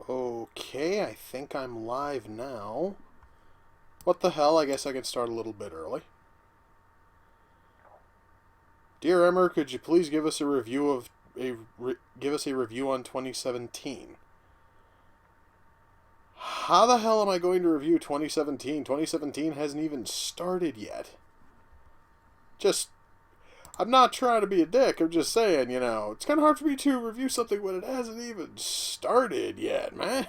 Okay, I think I'm live now. What the hell? I guess I can start a little bit early. Dear Emer, could you please give us a review of give us a review on 2017? How the hell am I going to review 2017? 2017 hasn't even started yet. Just I'm not trying to be a dick. I'm just saying, it's kind of hard for me to review something when it hasn't even started yet, man.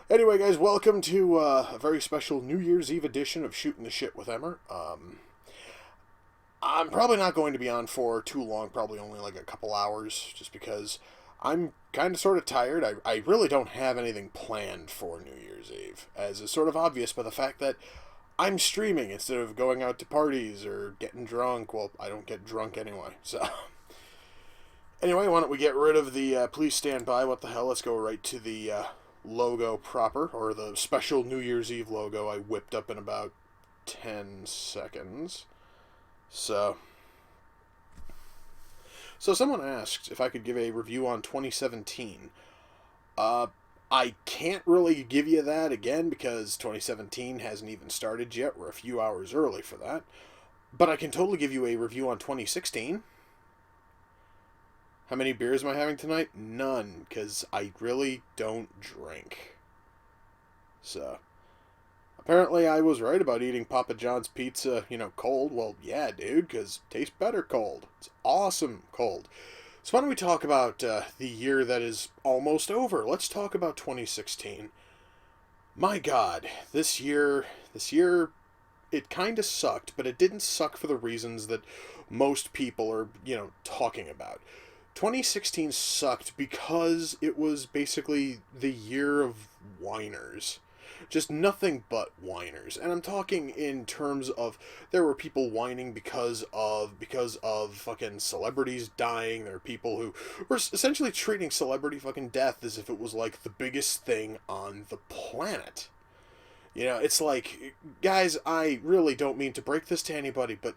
Anyway, guys, welcome to a very special New Year's Eve edition of Shootin The Shit with Emer. I'm probably not going to be on for too long, probably only like a couple hours, just because I'm kind of sort of tired. I really don't have anything planned for New Year's Eve, as is sort of obvious by the fact that I'm streaming instead of going out to parties or getting drunk. Well, I don't get drunk anyway, so... Anyway, why don't we get rid of the please stand by, what the hell, let's go right to the logo proper, or the special New Year's Eve logo I whipped up in about 10 seconds. So someone asked if I could give a review on 2017. I can't really give you that again because 2017 hasn't even started yet. We're a few hours early for that. But I can totally give you a review on 2016. How many beers am I having tonight? None, because I really don't drink. So, apparently I was right about eating Papa John's pizza, cold. Well, yeah, dude, because it tastes better cold. It's awesome cold. So why don't we talk about the year that is almost over? Let's talk about 2016. My God, this year, it kind of sucked, but it didn't suck for the reasons that most people are, talking about. 2016 sucked because it was basically the year of whiners. Just nothing but whiners. And I'm talking in terms of there were people whining because of fucking celebrities dying. There are people who were essentially treating celebrity fucking death as if it was like the biggest thing on the planet. It's like, guys, I really don't mean to break this to anybody, but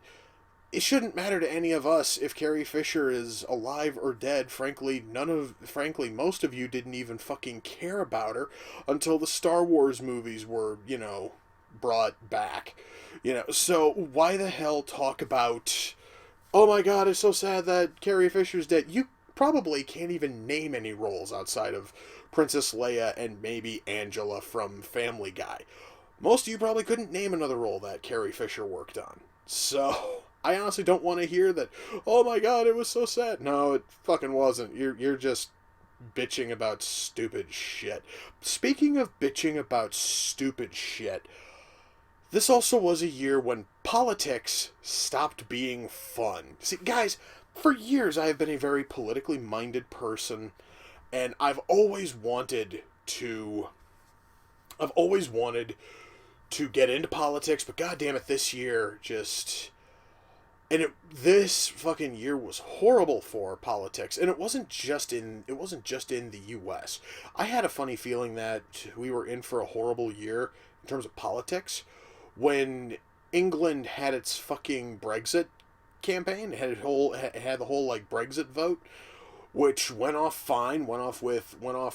it shouldn't matter to any of us if Carrie Fisher is alive or dead. Frankly, most of you didn't even fucking care about her until the Star Wars movies were, brought back. So why the hell talk about, oh my God, it's so sad that Carrie Fisher's dead. You probably can't even name any roles outside of Princess Leia and maybe Angela from Family Guy. Most of you probably couldn't name another role that Carrie Fisher worked on. So I honestly don't want to hear that, oh my God, it was so sad. No, it fucking wasn't. You're just bitching about stupid shit. Speaking of bitching about stupid shit, this also was a year when politics stopped being fun. See, guys, for years I have been a very politically minded person, and I've always wanted to get into politics, but goddamn it, this year just... this fucking year was horrible for politics, and it wasn't just in the U.S. I had a funny feeling that we were in for a horrible year in terms of politics when England had its fucking Brexit campaign. It had the whole like Brexit vote, which went off fine, went off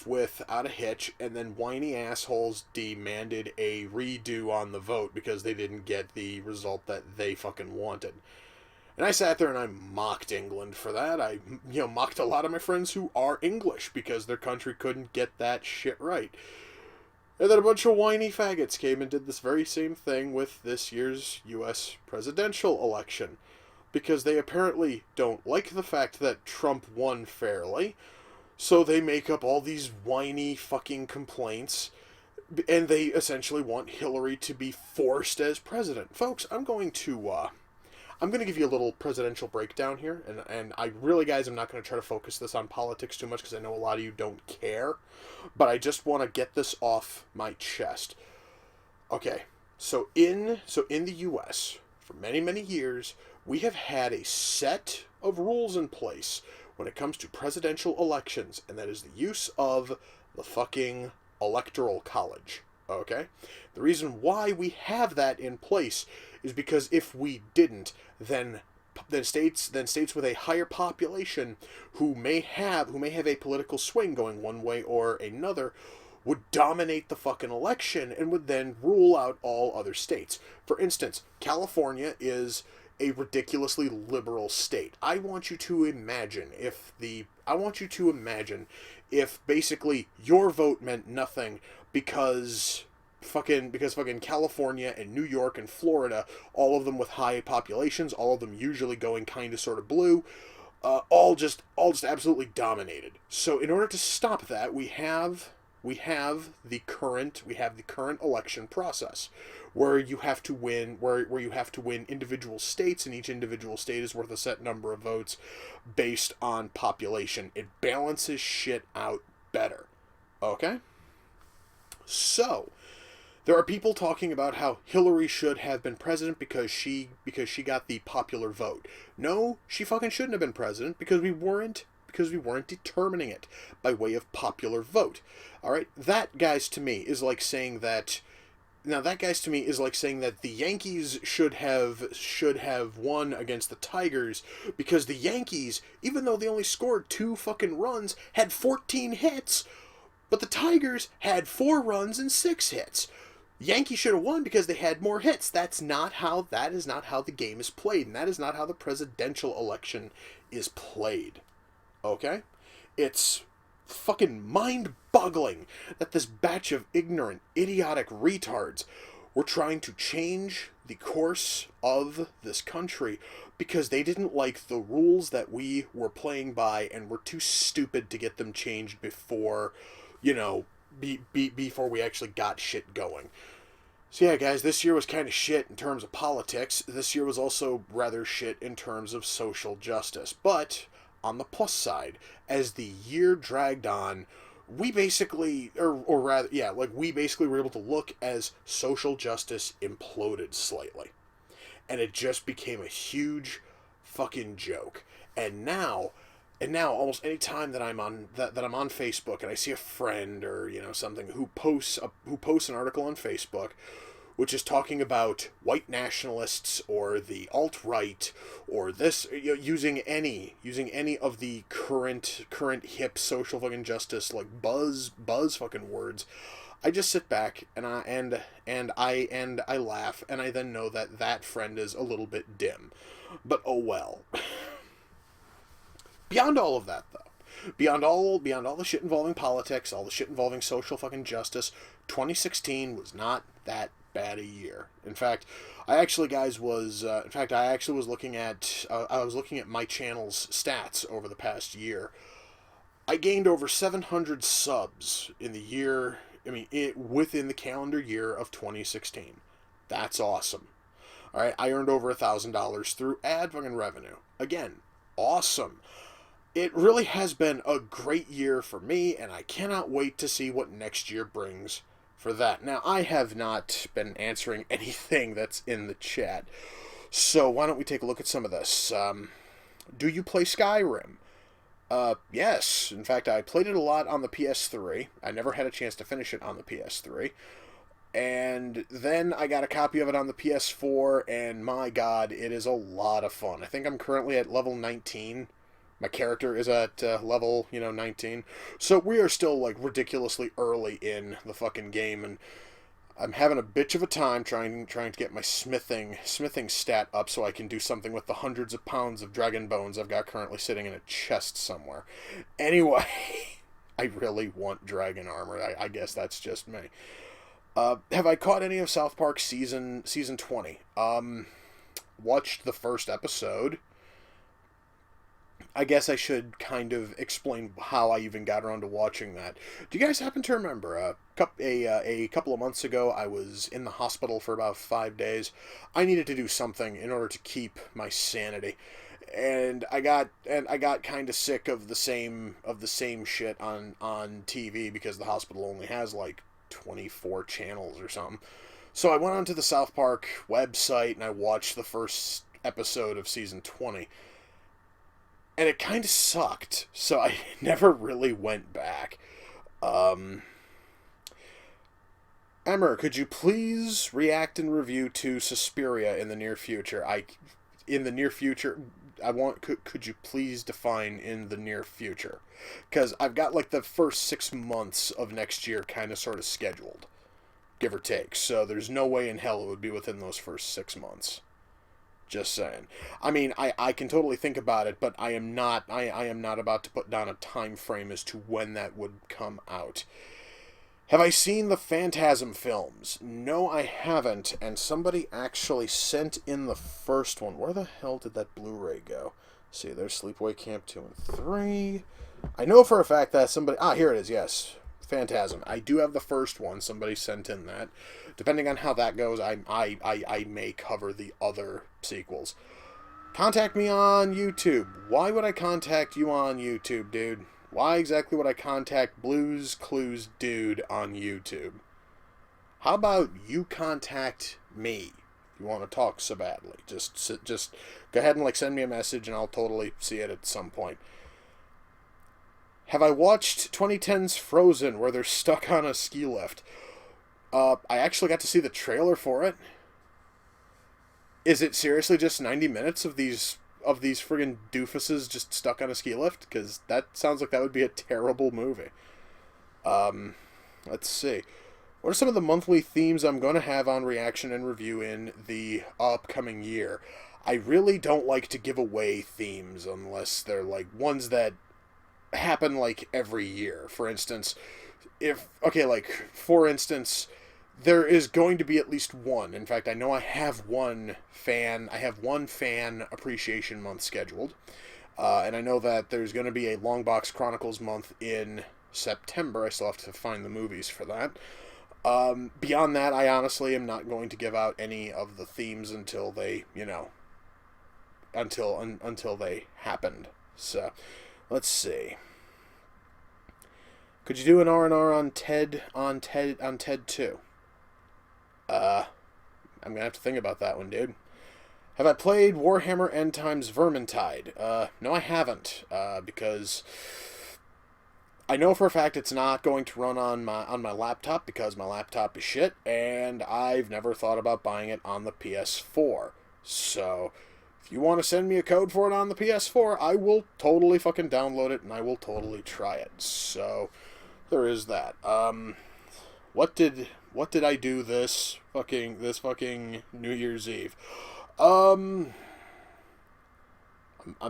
without a hitch, and then whiny assholes demanded a redo on the vote because they didn't get the result that they fucking wanted. And I sat there and I mocked England for that. I, mocked a lot of my friends who are English because their country couldn't get that shit right. And then a bunch of whiny faggots came and did this very same thing with this year's U.S. presidential election. Because they apparently don't like the fact that Trump won fairly, so they make up all these whiny fucking complaints, and they essentially want Hillary to be forced as president. Folks, I'm going to give you a little presidential breakdown here, and I really, guys, I'm not going to try to focus this on politics too much because I know a lot of you don't care, but I just want to get this off my chest. Okay, so in the U.S., for many, many years, we have had a set of rules in place when it comes to presidential elections, and that is the use of the fucking electoral college. Okay? The reason why we have that in place is because if we didn't, then states with a higher population who may have a political swing going one way or another would dominate the fucking election and would then rule out all other states. For instance, California is a ridiculously liberal state. I want you to imagine if basically your vote meant nothing because fucking California and New York and Florida, all of them with high populations, all of them usually going kind of sort of blue, all just absolutely dominated. So in order to stop that, we have the current election process where you have to win individual states, and each individual state is worth a set number of votes based on population. It balances shit out better. Okay? So, there are people talking about how Hillary should have been president because she got the popular vote. No, she fucking shouldn't have been president because we weren't determining it by way of popular vote. All right, that, guys, to me is like saying that. Now, that, guys, to me is like saying that the Yankees should have won against the Tigers because the Yankees, even though they only scored 2 fucking runs, had 14 hits, but the Tigers had 4 runs and 6 hits. Yankees should have won because they had more hits. That is not how the game is played, and that is not how the presidential election is played. Okay? It's fucking mind-boggling that this batch of ignorant, idiotic retards were trying to change the course of this country because they didn't like the rules that we were playing by and were too stupid to get them changed before, before we actually got shit going. So yeah, guys, this year was kind of shit in terms of politics. This year was also rather shit in terms of social justice. But on the plus side, as the year dragged on, we basically were able to look as social justice imploded slightly. And it just became a huge fucking joke. And now almost any time that I'm on Facebook and I see a friend or something who posts an article on Facebook which is talking about white nationalists or the alt-right or this, using any of the current hip social fucking justice like buzz fucking words, I just sit back and I laugh, and I then know that friend is a little bit dim. But oh well. Beyond all of that, though, beyond all the shit involving politics, all the shit involving social fucking justice, 2016 was not that bad a year. In fact, I actually was looking at my channel's stats over the past year. I gained over 700 subs in the year. Within the calendar year of 2016. That's awesome. All right, I earned over $1,000 through ad fucking revenue. Again, awesome. It really has been a great year for me, and I cannot wait to see what next year brings for that. Now, I have not been answering anything that's in the chat, so why don't we take a look at some of this. Do you play Skyrim? Yes. In fact, I played it a lot on the PS3. I never had a chance to finish it on the PS3. And then I got a copy of it on the PS4, and my god, it is a lot of fun. I think I'm currently at level 19. My character is at level, 19. So we are still, ridiculously early in the fucking game, and I'm having a bitch of a time trying to get my smithing stat up so I can do something with the hundreds of pounds of dragon bones I've got currently sitting in a chest somewhere. Anyway, I really want dragon armor. I guess that's just me. Have I caught any of South Park season 20? Watched the first episode. I guess I should kind of explain how I even got around to watching that. Do you guys happen to remember a couple of months ago, I was in the hospital for about 5 days. I needed to do something in order to keep my sanity, and I got kind of sick of the same shit on TV because the hospital only has 24 channels or something. So I went onto the South Park website and I watched the first episode of season 20. And it kind of sucked, so I never really went back. Emer, could you please react and review to Suspiria in the near future? in the near future. Could you please define in the near future? Because I've got like the first 6 months of next year kind of sort of scheduled, give or take. So there's no way in hell it would be within those first 6 months. Just saying. I mean, I can totally think about it, but I am not about to put down a time frame as to when that would come out. Have I seen the Phantasm films? No, I haven't, and somebody actually sent in the first one. Where the hell did that Blu-ray go? Let's see, there's Sleepaway Camp 2 and 3. I know for a fact that somebody... Ah, here it is, yes. Phantasm. I do have the first one. Somebody sent in that. Depending on how that goes, I may cover the other sequels. Contact me on YouTube. Why would I contact you on YouTube, dude? Why exactly would I contact Blues Clues Dude on YouTube? How about you contact me if you want to talk so badly? Just go ahead and send me a message and I'll totally see it at some point. Have I watched 2010's Frozen where they're stuck on a ski lift? I actually got to see the trailer for it. Is it seriously just 90 minutes of these friggin' doofuses just stuck on a ski lift? Because that sounds like that would be a terrible movie. Let's see. What are some of the monthly themes I'm going to have on reaction and review in the upcoming year? I really don't like to give away themes unless they're ones that happen every year. For instance, for instance, there is going to be at least one. In fact, I know I have one fan appreciation month scheduled. And I know that there's going to be a Longbox Chronicles month in September. I still have to find the movies for that. Beyond that, I honestly am not going to give out any of the themes until they, until they happened. So, let's see. Could you do an R&R on Ted 2? I'm gonna have to think about that one, dude. Have I played Warhammer End Times Vermintide? No, I haven't, because I know for a fact it's not going to run on my laptop because my laptop is shit, and I've never thought about buying it on the PS4. So, if you want to send me a code for it on the PS4, I will totally fucking download it, and I will totally try it. So, there is that. What did I do this fucking New Year's Eve? I'm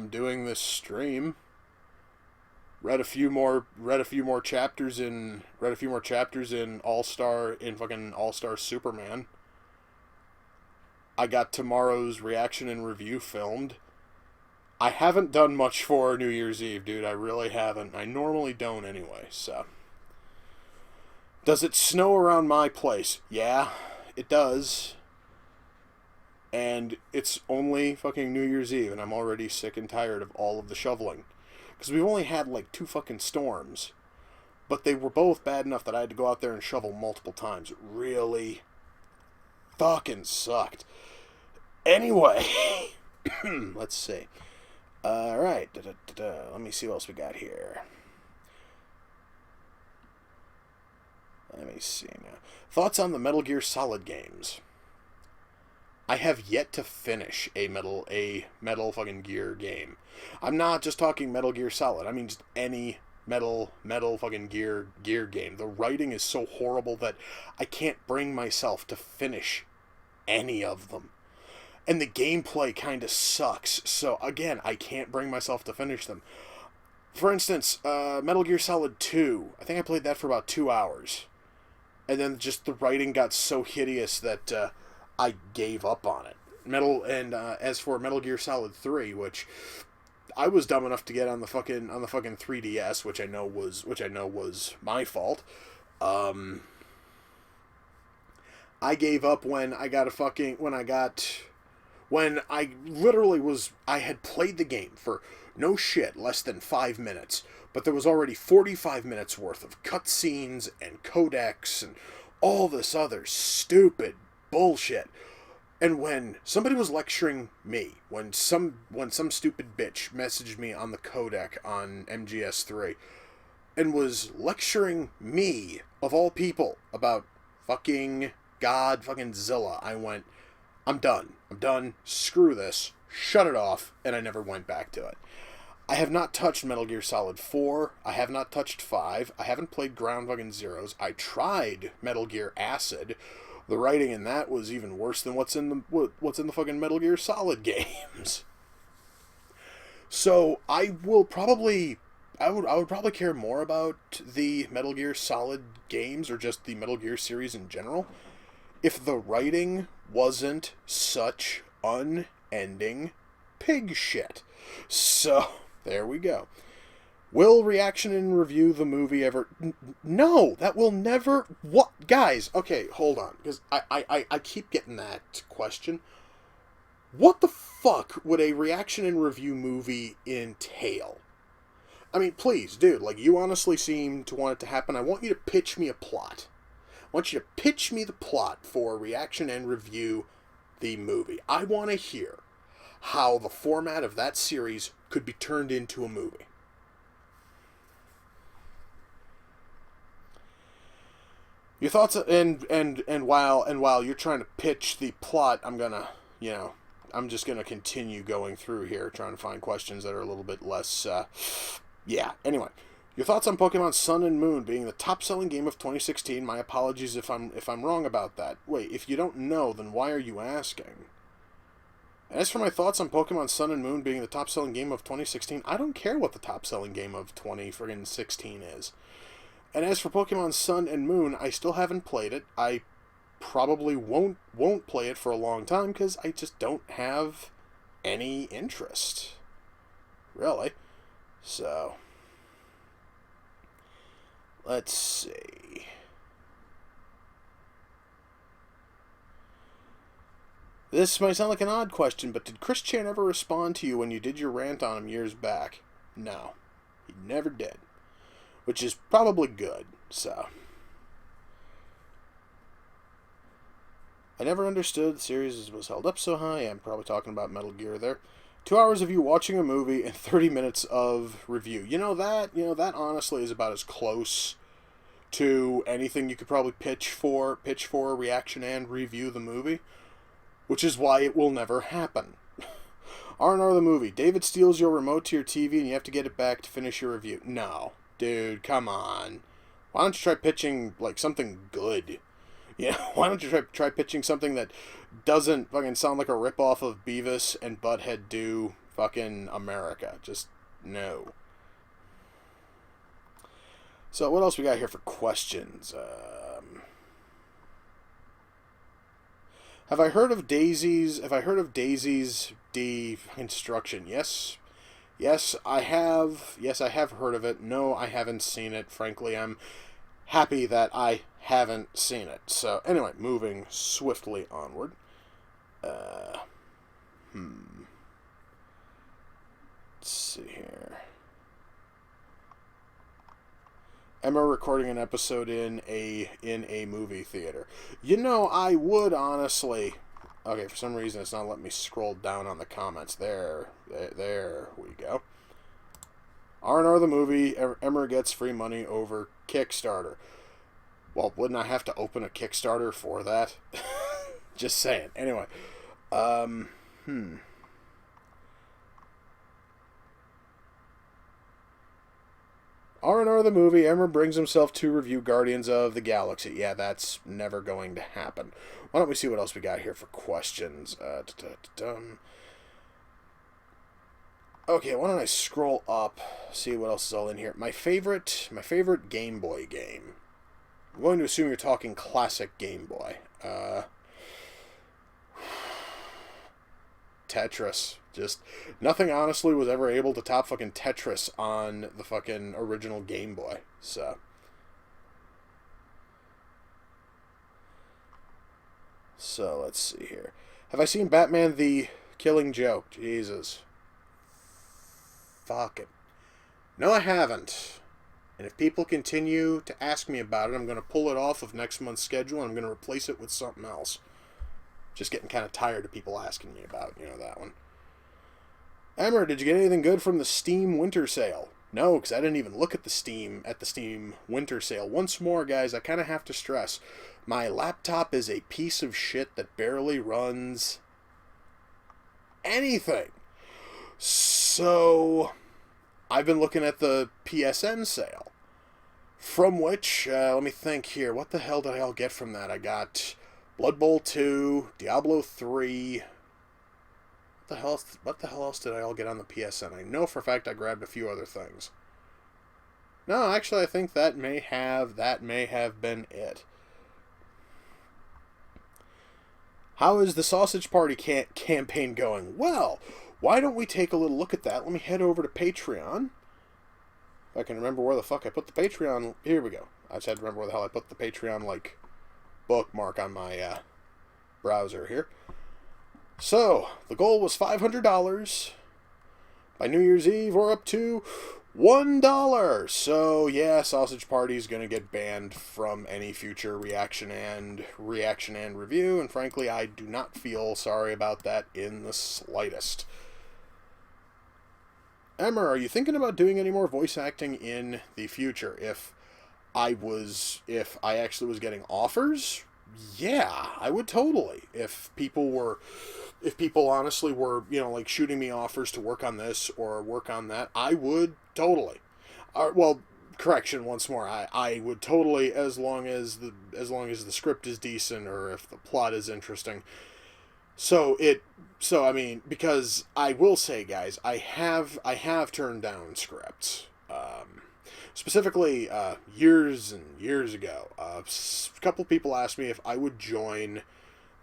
doing this stream. Read a few more chapters in fucking All-Star Superman. I got tomorrow's reaction and review filmed. I haven't done much for New Year's Eve, dude. I really haven't. I normally don't anyway, so. Does it snow around my place? Yeah, it does. And it's only fucking New Year's Eve, and I'm already sick and tired of all of the shoveling. Because we've only had 2 fucking storms. But they were both bad enough that I had to go out there and shovel multiple times. It really fucking sucked. Anyway, let's see. Alright, let me see what else we got here. Let me see now. Thoughts on the Metal Gear Solid games? I have yet to finish a Metal fucking Gear game. I'm not just talking Metal Gear Solid. I mean just any Metal fucking Gear game. The writing is so horrible that I can't bring myself to finish any of them. And the gameplay kind of sucks. So again, I can't bring myself to finish them. For instance, Metal Gear Solid 2. I think I played that for about 2 hours. And then just the writing got so hideous that I gave up on it. As for Metal Gear Solid 3, which I was dumb enough to get on the fucking 3DS, which I know was my fault. I gave up when I had played the game for no shit less than 5 minutes. But there was already 45 minutes worth of cutscenes and codecs and all this other stupid bullshit. And when somebody was lecturing me, when some stupid bitch messaged me on the codec on MGS3 and was lecturing me, of all people, about fucking God, fucking Zilla, I went, I'm done. Screw this. shut it off, and I never went back to it. I have not touched Metal Gear Solid 4. I have not touched 5. I haven't played Ground fucking Zeroes. I tried Metal Gear Acid. The writing in that was even worse than what's in the fucking Metal Gear Solid games. So I would probably care more about the Metal Gear Solid games, or just the Metal Gear series in general, if the writing wasn't such unending pig shit. So there we go. Will reaction and review the movie ever... No, that will never... What? Guys, okay, hold on. Because I keep getting that question. What the fuck would a reaction and review movie entail? I mean, please, dude, like, you honestly seem to want it to happen. I want you to pitch me a plot. I want you to pitch me the plot for reaction and review the movie. I want to hear how the format of that series could be turned into a movie. Your thoughts, and while you're trying to pitch the plot, I'm just gonna continue going through here, trying to find questions that are a little bit less, Anyway, your thoughts on Pokemon Sun and Moon being the top-selling game of 2016. My apologies if I'm wrong about that. Wait, if you don't know, then why are you asking? As for my thoughts on Pokemon Sun and Moon being the top-selling game of 2016, I don't care what the top-selling game of 2016 is. And as for Pokemon Sun and Moon, I still haven't played it. I probably won't play it for a long time because I just don't have any interest. Really. So, let's see. This might sound like an odd question, but did Chris Chan ever respond to you when you did your rant on him years back? No, he never did. Which is probably good, so. I never understood the series was held up so high. I'm probably talking about Metal Gear there. 2 hours of you watching a movie and 30 minutes of review. That honestly is about as close to anything you could probably pitch for a reaction and review the movie, which is why it will never happen. R&R the movie. David steals your remote to your TV and you have to get it back to finish your review. No. Dude, come on. Why don't you try pitching, like, something good? Why don't you try pitching something that doesn't fucking sound like a ripoff of Beavis and Butthead Do fucking America? Just, no. So, what else we got here for questions? Have I heard of Daisy's deconstruction? Yes, I have. Yes, I have heard of it. No, I haven't seen it. Frankly, I'm happy that I haven't seen it. So, anyway, moving swiftly onward. Let's see here. Emer recording an episode in a movie theater. I would honestly... Okay, for some reason it's not letting me scroll down on the comments. There we go. R&R the movie, Emer gets free money over Kickstarter. Well, wouldn't I have to open a Kickstarter for that? Just saying. Anyway. R&R the movie, Emer brings himself to review Guardians of the Galaxy. Yeah, that's never going to happen. Why don't we see what else we got here for questions? Okay, why don't I scroll up, see what else is all in here. My favorite Game Boy game. I'm going to assume you're talking classic Game Boy. Tetris. Just, nothing honestly was ever able to top fucking Tetris on the fucking original Game Boy. So let's see here. Have I seen Batman the Killing Joke? Jesus. Fuck it. No, I haven't. And if people continue to ask me about it, I'm going to pull it off of next month's schedule and I'm going to replace it with something else. Just getting kind of tired of people asking me about, that one. Emer, did you get anything good from the Steam Winter Sale? No, because I didn't even look at the Steam Winter Sale. Once more, guys, I kind of have to stress, my laptop is a piece of shit that barely runs anything. So, I've been looking at the PSN sale. From which, let me think here. What the hell did I all get from that? I got Blood Bowl 2, Diablo 3. What the hell else did I all get on the PSN? I know for a fact I grabbed a few other things. No, actually, I think that may have been it. How is the Sausage Party campaign going? Well, why don't we take a little look at that? Let me head over to Patreon. If I can remember where the fuck I put the Patreon. Here we go. I just had to remember where the hell I put the Patreon, like, bookmark on my browser here. So, the goal was $500. By New Year's Eve, we're up to $1. So, yeah, Sausage Party is going to get banned from any future reaction and review. And frankly, I do not feel sorry about that in the slightest. Emer, are you thinking about doing any more voice acting in the future? If I actually was getting offers, yeah, I would totally. If people honestly were, like shooting me offers to work on this or work on that, I would totally. Well, correction once more. I would totally, as long as the script is decent or if the plot is interesting. So I mean, because I will say, guys, I have turned down scripts. Specifically, years and years ago, a couple people asked me if I would join.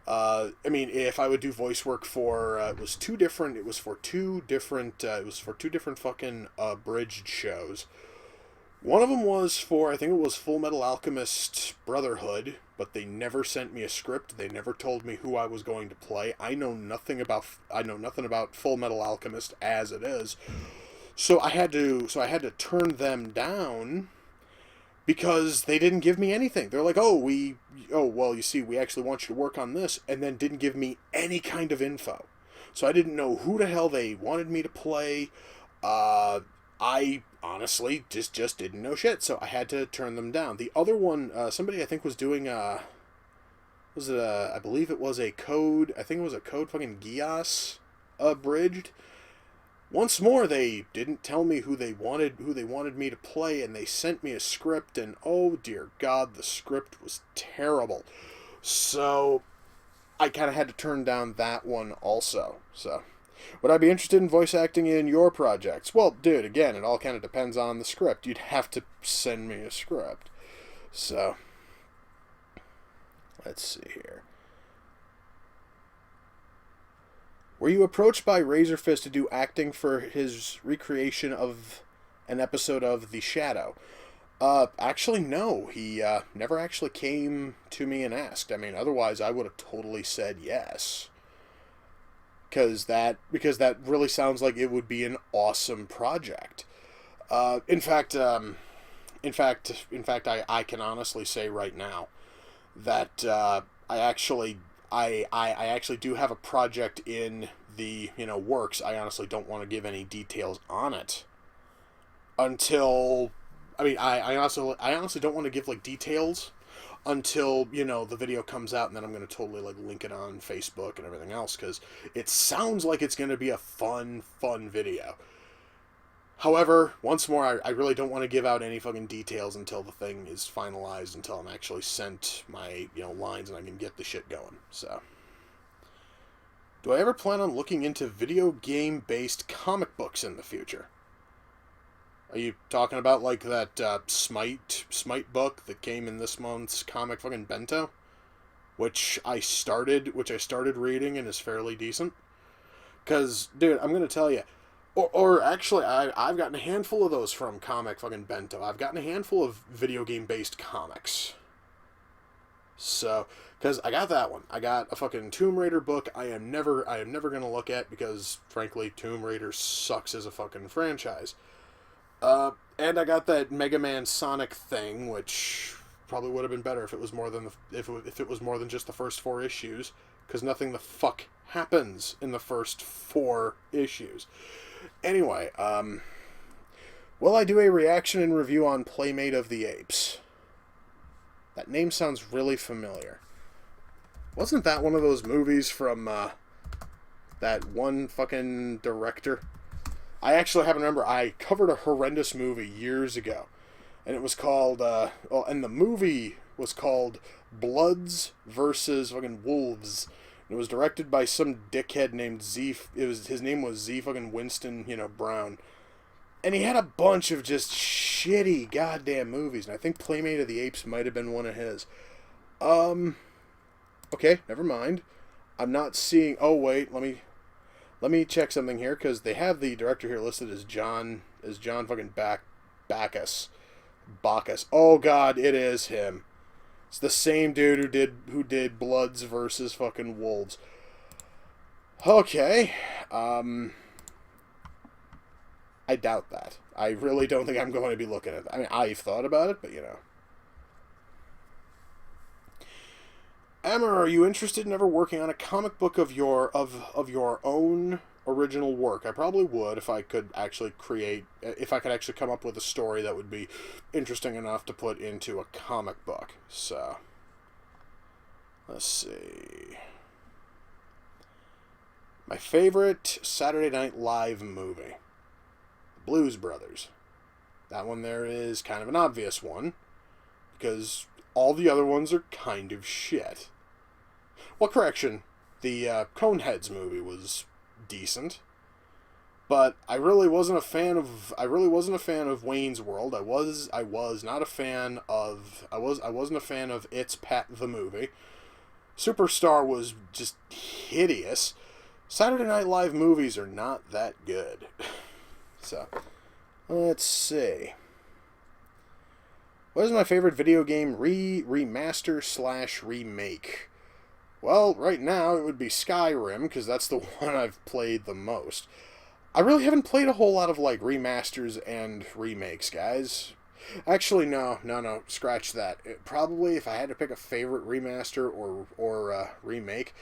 If I would do voice work for, it was for two different fucking abridged shows. One of them was for, I think it was Full Metal Alchemist Brotherhood, but they never sent me a script. They never told me who I was going to play. I know nothing about Full Metal Alchemist as it is. So I had to turn them down because they didn't give me anything. They're like, you see, we actually want you to work on this, and then didn't give me any kind of info. So I didn't know who the hell they wanted me to play. I honestly just didn't know shit, so I had to turn them down. The other one, somebody I think was doing, I believe it was a Code fucking Geass abridged. Once more, they didn't tell me who they wanted me to play, and they sent me a script, and oh dear God, the script was terrible. So I kind of had to turn down that one also. So, would I be interested in voice acting in your projects? Well, dude, again, it all kind of depends on the script. You'd have to send me a script. So, let's see here. Were you approached by Razorfist to do acting for his recreation of an episode of The Shadow? Actually, no. He never actually came to me and asked. I mean, otherwise I would have totally said yes. Because that really sounds like it would be an awesome project. In fact, I can honestly say right now that I actually do have a project in the works. I honestly don't want to give any details on it until I honestly don't want to give like details until the video comes out, and then I'm going to totally like link it on Facebook and everything else, because it sounds like it's going to be a fun video. However, once more, I really don't want to give out any fucking details until the thing is finalized, until I'm actually sent my, lines and I can get the shit going. So, do I ever plan on looking into video game-based comic books in the future? Are you talking about, like, that Smite book that came in this month's comic fucking bento? Which I started reading and is fairly decent? Because, dude, I'm going to tell you, Or actually, I've gotten a handful of those from Comic fucking Bento. I've gotten a handful of video game-based comics. So, because I got that one. I got a fucking Tomb Raider book I am never going to look at because, frankly, Tomb Raider sucks as a fucking franchise. And I got that Mega Man Sonic thing, which probably would have been better if it was more than if it was more than just the first 4 issues, because nothing the fuck happens in the first 4 issues. Anyway, will I do a reaction and review on Playmate of the Apes? That name sounds really familiar. Wasn't that one of those movies from, That one fucking director. I actually happen to remember I covered a horrendous movie years ago. And it was called, and the movie was called Bloods versus fucking Wolves. And it was directed by some dickhead named his name was Z fucking Winston, Brown. And he had a bunch of just shitty goddamn movies. And I think Playmate of the Apes might have been one of his. Okay, never mind. I'm not seeing, oh wait, let me check something here, because they have the director here listed as John fucking Bacchus. Oh god, it is him. It's the same dude who did Bloods versus fucking Wolves. Okay. I doubt that. I really don't think I'm going to be looking at that. I mean, I've thought about it, but Emer, are you interested in ever working on a comic book of your own original work? I probably would if I could actually come up with a story that would be interesting enough to put into a comic book. So, let's see. My favorite Saturday Night Live movie, Blues Brothers. That one there is kind of an obvious one, because all the other ones are kind of shit. Well, correction, the Coneheads movie was decent, but I wasn't a fan of Wayne's World. I wasn't a fan of It's Pat the movie. Superstar was just hideous. Saturday Night Live movies are not that good. So, let's see. What is my favorite video game remaster/remake? Well, right now it would be Skyrim, because that's the one I've played the most. I really haven't played a whole lot of, remasters and remakes, guys. Actually, no, scratch that. Probably, if I had to pick a favorite remaster or remake,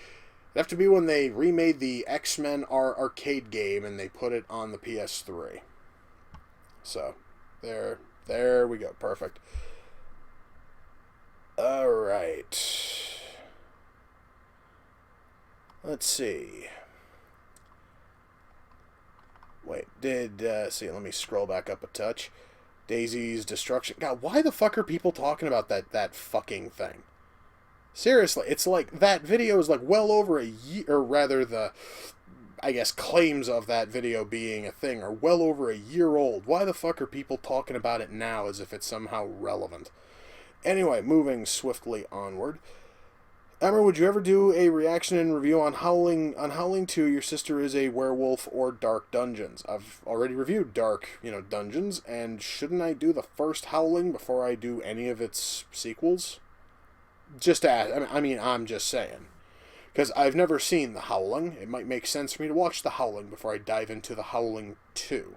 it'd have to be when they remade the X-Men arcade game and they put it on the PS3. So, there we go. Perfect. Alright. Let's see. Wait, let me scroll back up a touch. Daisy's Destruction. God, why the fuck are people talking about that fucking thing? Seriously, it's like, that video is well over a year, or rather I guess claims of that video being a thing are well over a year old. Why the fuck are people talking about it now as if it's somehow relevant? Anyway, moving swiftly onward. Emer, would you ever do a reaction and review on Howling 2, Your Sister is a Werewolf, or Dark Dungeons? I've already reviewed Dark, Dungeons, and shouldn't I do the first Howling before I do any of its sequels? Just to ask, I'm just saying. Because I've never seen The Howling. It might make sense for me to watch The Howling before I dive into The Howling 2.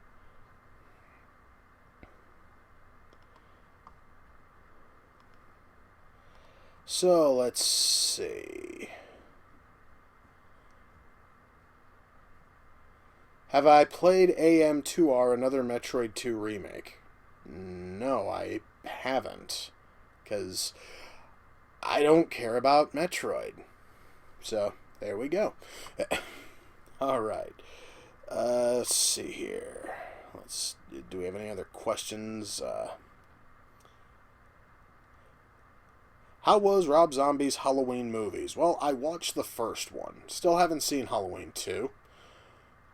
So, let's see. Have I played AM2R, another Metroid 2 remake? No, I haven't. Because I don't care about Metroid. So, there we go. Alright. Let's see here. Do we have any other questions? How was Rob Zombie's Halloween movies? Well, I watched the first one. Still haven't seen Halloween 2.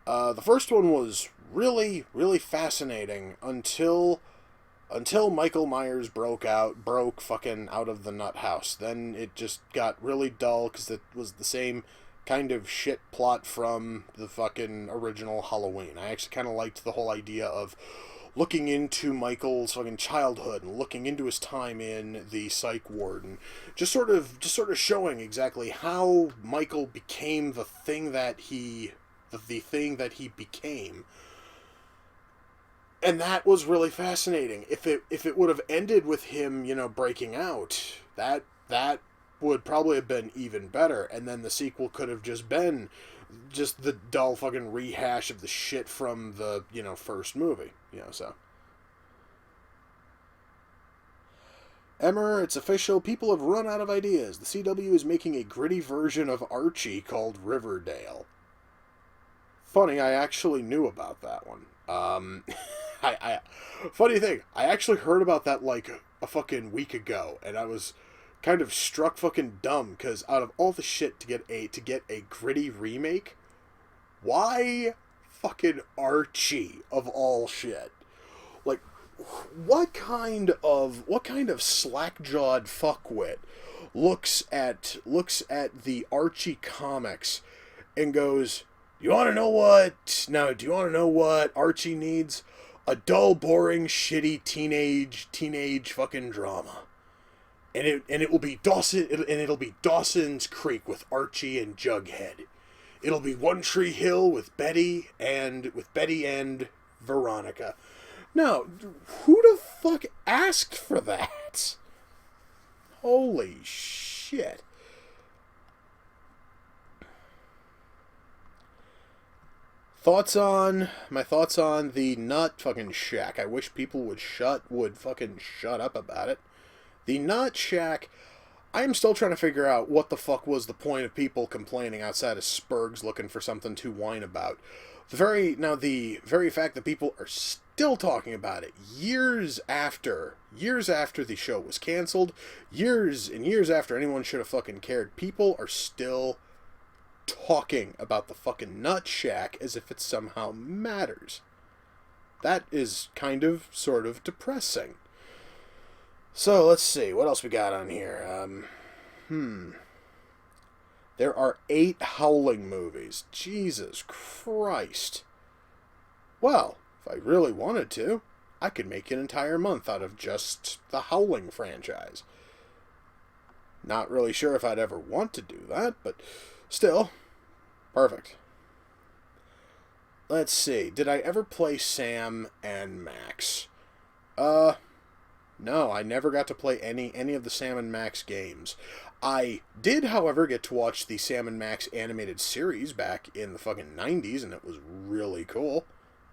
The first one was really, really fascinating until Michael Myers broke fucking out of the nut house. Then it just got really dull because it was the same kind of shit plot from the fucking original Halloween. I actually kind of liked the whole idea of looking into Michael's fucking childhood and looking into his time in the psych ward and just sort of showing exactly how Michael became the thing that he became. And that was really fascinating. If it would have ended with him, breaking out, that would probably have been even better. And then the sequel could have just been just the dull fucking rehash of the shit from the, first movie. So. Emer, it's official. People have run out of ideas. The CW is making a gritty version of Archie called Riverdale. Funny, I actually knew about that one. I funny thing, I actually heard about that like a fucking week ago, and I was kind of struck fucking dumb because out of all the shit to get a gritty remake, why fucking Archie of all shit? Like, what kind of slack-jawed fuckwit looks at the Archie comics and goes, "You want to know what? Now, do you want to know what Archie needs? A dull, boring, shitty teenage fucking drama." And it will be it'll be Dawson's Creek with Archie and Jughead. It'll be One Tree Hill with Betty and Veronica. No, who the fuck asked for that? Holy shit. My thoughts on the Nut fucking Shack. I wish people would fucking shut up about it. The Nut Shack, I am still trying to figure out what the fuck was the point of people complaining outside of Spurgs looking for something to whine about. The very fact that people are still talking about it years after the show was canceled, years and years after anyone should have fucking cared, people are still talking about the fucking Nut Shack as if it somehow matters. That is kind of sort of depressing. So, let's see. What else we got on here? There are 8 Howling movies. Jesus Christ. Well, if I really wanted to, I could make an entire month out of just the Howling franchise. Not really sure if I'd ever want to do that, but still, perfect. Let's see. Did I ever play Sam and Max? No, I never got to play any of the Sam and Max games. I did, however, get to watch the Sam and Max animated series back in the fucking 90s, and it was really cool.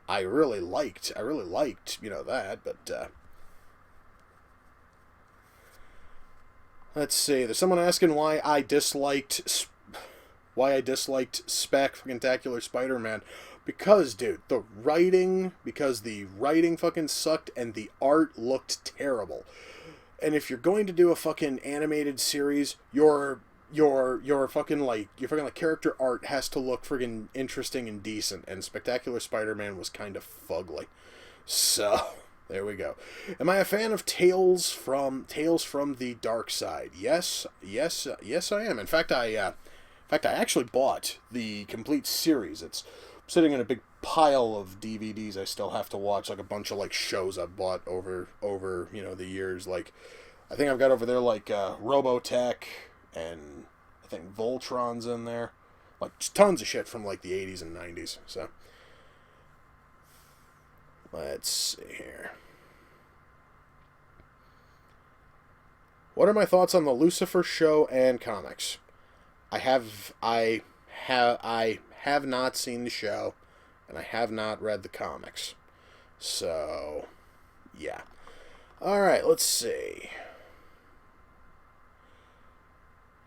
I really liked, that, but, let's see. There's someone asking why I disliked Spectacular Spider-Man. Because, dude, the writing fucking sucked and the art looked terrible. And if you're going to do a fucking animated series, your fucking character art has to look friggin' interesting and decent, and Spectacular Spider-Man was kind of fugly. So, there we go. Am I a fan of Tales from the Dark Side? Yes, I am. In fact, I actually bought the complete series. It's sitting in a big pile of DVDs I still have to watch, like a bunch of like shows I've bought over the years. Like, I think I've got over there like Robotech, and I think Voltron's in there. Like, tons of shit from like the 80s and 90s. So, let's see here. What are my thoughts on the Lucifer show and comics? I have not seen the show, and I have not read the comics. So, yeah. Alright, let's see.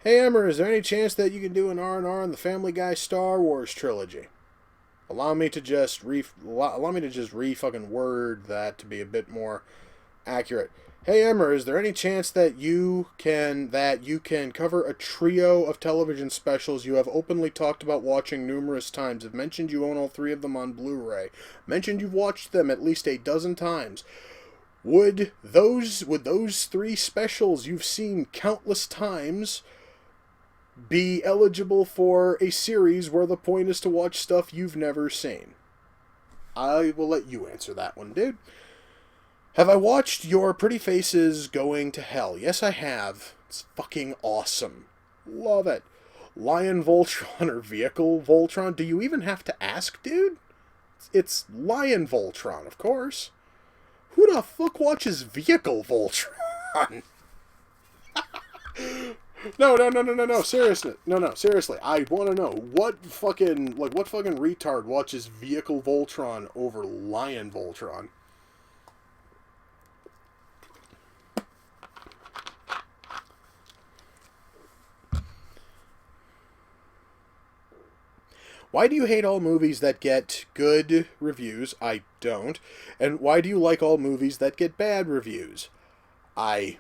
Hey, Emer, is there any chance that you can do an R&R on the Family Guy Star Wars trilogy? Allow me to just fucking word that to be a bit more accurate. Hey, Emer, is there any chance that you can cover a trio of television specials you have openly talked about watching numerous times? Have mentioned you own all 3 of them on Blu-ray. Mentioned you've watched them at least a dozen times. Would those 3 specials you've seen countless times be eligible for a series where the point is to watch stuff you've never seen? I will let you answer that one, dude. Have I watched Your Pretty Faces Going to Hell? Yes, I have. It's fucking awesome. Love it. Lion Voltron or Vehicle Voltron? Do you even have to ask, dude? It's Lion Voltron, of course. Who the fuck watches Vehicle Voltron? No. Seriously. No, seriously. I want to know what fucking retard watches Vehicle Voltron over Lion Voltron? Why do you hate all movies that get good reviews? I don't. And why do you like all movies that get bad reviews? I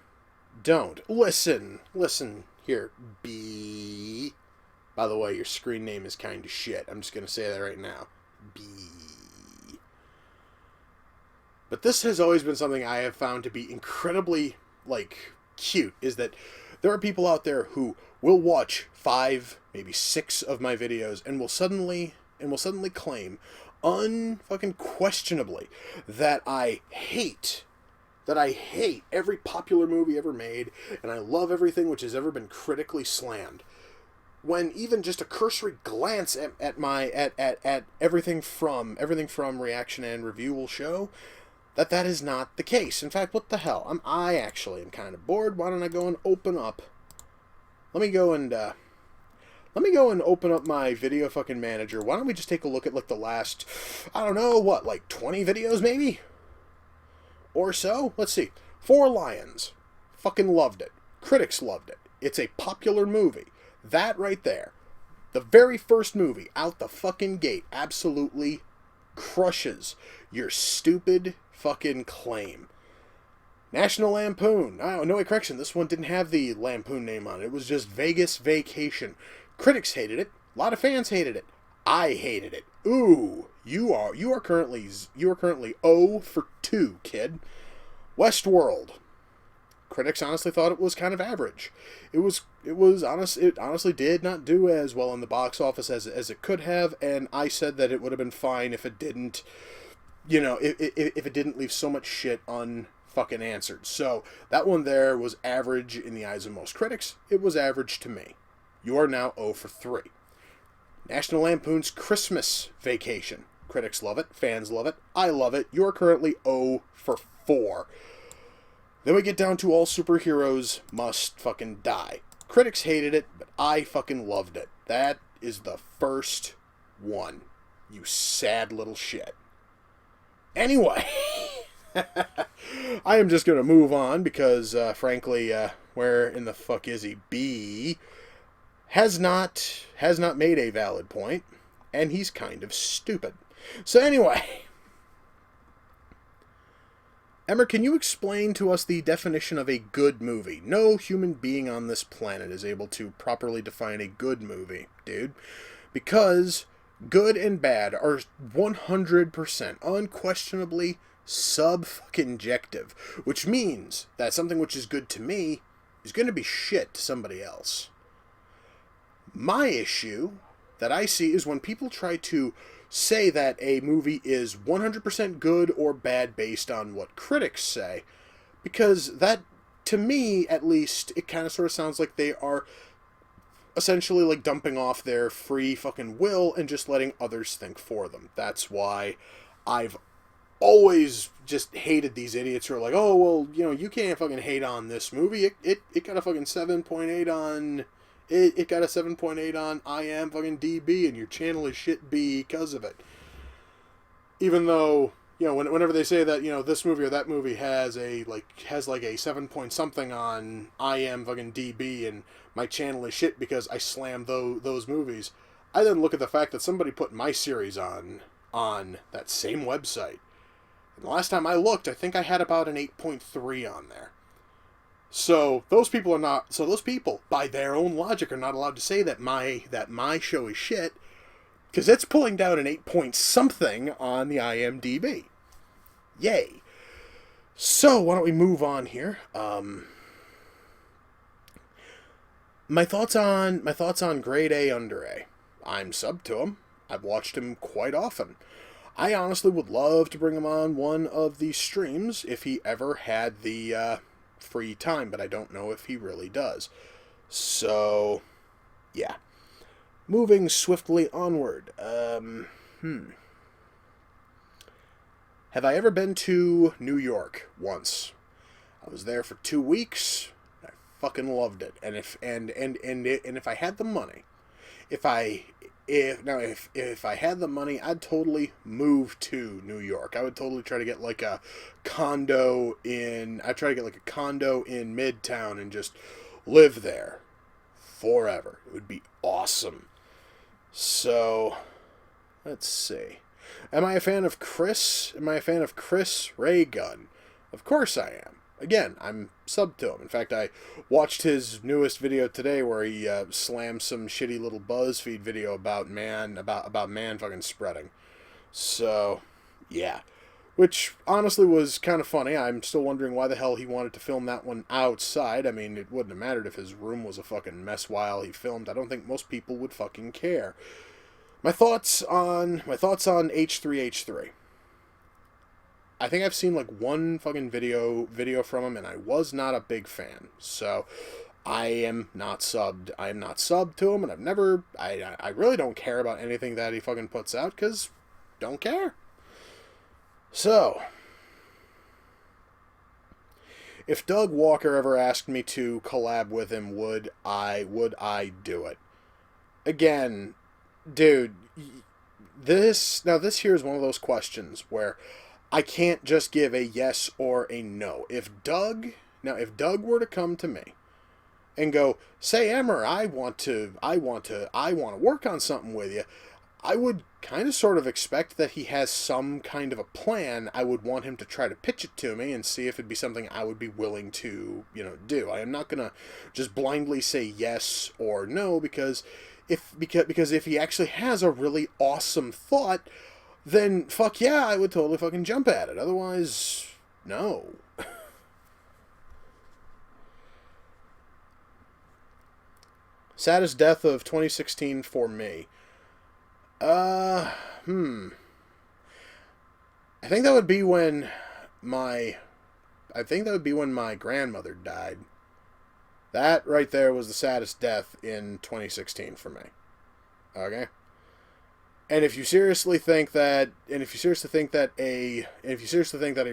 don't. Listen here, B. By the way, your screen name is kind of shit. I'm just going to say that right now. B. But this has always been something I have found to be incredibly, cute, is that there are people out there who will watch 5, maybe 6 of my videos and will suddenly claim, unfucking questionably, that I hate every popular movie ever made, and I love everything which has ever been critically slammed. When even just a cursory glance at everything from reaction and review will show that is not the case. In fact, what the hell? I actually am kind of bored. Why don't I go and open up? Let me go and open up my video fucking manager. Why don't we just take a look at the last, I don't know, 20 videos maybe? Or so? Let's see. Four Lions. Fucking loved it. Critics loved it. It's a popular movie. That right there. The very first movie out the fucking gate absolutely crushes your stupid fucking claim. National Lampoon. Oh, no, correction. This one didn't have the Lampoon name on it. It was just Vegas Vacation. Critics hated it. A lot of fans hated it. I hated it. Ooh, you are currently 0 for 2, kid. Westworld. Critics honestly thought it was kind of average. It honestly did not do as well in the box office as it could have, and I said that it would have been fine if it didn't, if it didn't leave so much shit unfucking answered. So that one there was average in the eyes of most critics. It was average to me. You are now 0 for 3. National Lampoon's Christmas Vacation. Critics love it. Fans love it. I love it. You're currently 0 for 4. Then we get down to All Superheroes Must Fucking Die. Critics hated it, but I fucking loved it. That is the first one. You sad little shit. Anyway, I am just going to move on because, frankly, where in the fuck is he? B has not made a valid point, and he's kind of stupid. So anyway, Emer, can you explain to us the definition of a good movie? No human being on this planet is able to properly define a good movie, dude. Because good and bad are 100% unquestionably sub-fucking-jective, which means that something which is good to me is going to be shit to somebody else. My issue that I see is when people try to say that a movie is 100% good or bad based on what critics say, because that, to me at least, it kind of sort of sounds like they are essentially dumping off their free fucking will and just letting others think for them. That's why I've always just hated these idiots who are like, oh, well, you can't fucking hate on this movie. It got a fucking 7.8 on... It got a 7.8 on IMDb, and your channel is shit because of it. Even though, whenever they say that, this movie or that movie has a 7 point something on IMDb, and my channel is shit because I slammed those movies, I then look at the fact that somebody put my series on that same website. And the last time I looked, I think I had about an 8.3 on there. So those people, by their own logic, are not allowed to say that my show is shit, because it's pulling down an 8 point something on the IMDb. Yay. So why don't we move on here? My thoughts on Grade A Under A. I'm sub to him. I've watched him quite often. I honestly would love to bring him on one of these streams if he ever had the free time, but I don't know if he really does. So, yeah. Moving swiftly onward. Have I ever been to New York? Once. I was there for 2 weeks. I fucking loved it. And if I had the money, if I had the money, I'd totally move to New York. I would totally try to get a condo in Midtown and just live there forever. It would be awesome. So, Let's see. Am I a fan of Chris? Am I a fan of Chris Ray Gun? Of course I am. Again, I'm subbed to him. In fact, I watched his newest video today where he slammed some shitty little BuzzFeed video about man fucking spreading. So, yeah. Which, honestly, was kind of funny. I'm still wondering why the hell he wanted to film that one outside. I mean, it wouldn't have mattered if his room was a fucking mess while he filmed. I don't think most people would fucking care. My thoughts on H3H3. I think I've seen like one fucking video from him, and I was not a big fan. So I am not subbed. I am not subbed to him, and I really don't care about anything that he fucking puts out, because don't care. So, if Doug Walker ever asked me to collab with him, would I do it? Again, dude, this here is one of those questions where I can't just give a yes or a no. If Doug were to come to me and go, say, Emer, I want to work on something with you, I would kind of sort of expect that he has some kind of a plan. I would want him to try to pitch it to me and see if it'd be something I would be willing to, do. I am not going to just blindly say yes or no, because if he actually has a really awesome thought, then fuck yeah, I would totally fucking jump at it. Otherwise, no. Saddest death of 2016 for me. I think that would be when my grandmother died. That right there was the saddest death in 2016 for me. Okay? And if you seriously think that a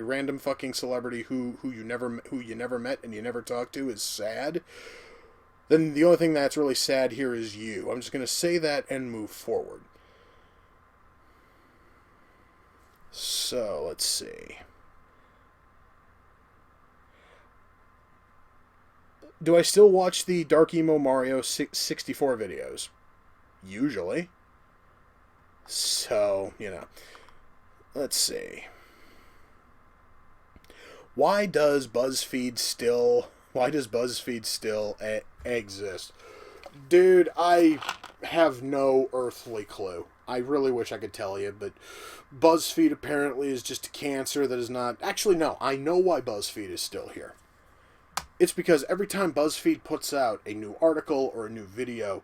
random fucking celebrity who you never met and you never talked to is sad, then the only thing that's really sad here is you. I'm just going to say that and move forward. So, let's see. Do I still watch the Dark Emo Mario 64 videos? Usually. So, let's see. Why does BuzzFeed still exist? Dude, I have no earthly clue. I really wish I could tell you, but BuzzFeed apparently is just a cancer that is not... Actually, no, I know why BuzzFeed is still here. It's because every time BuzzFeed puts out a new article or a new video,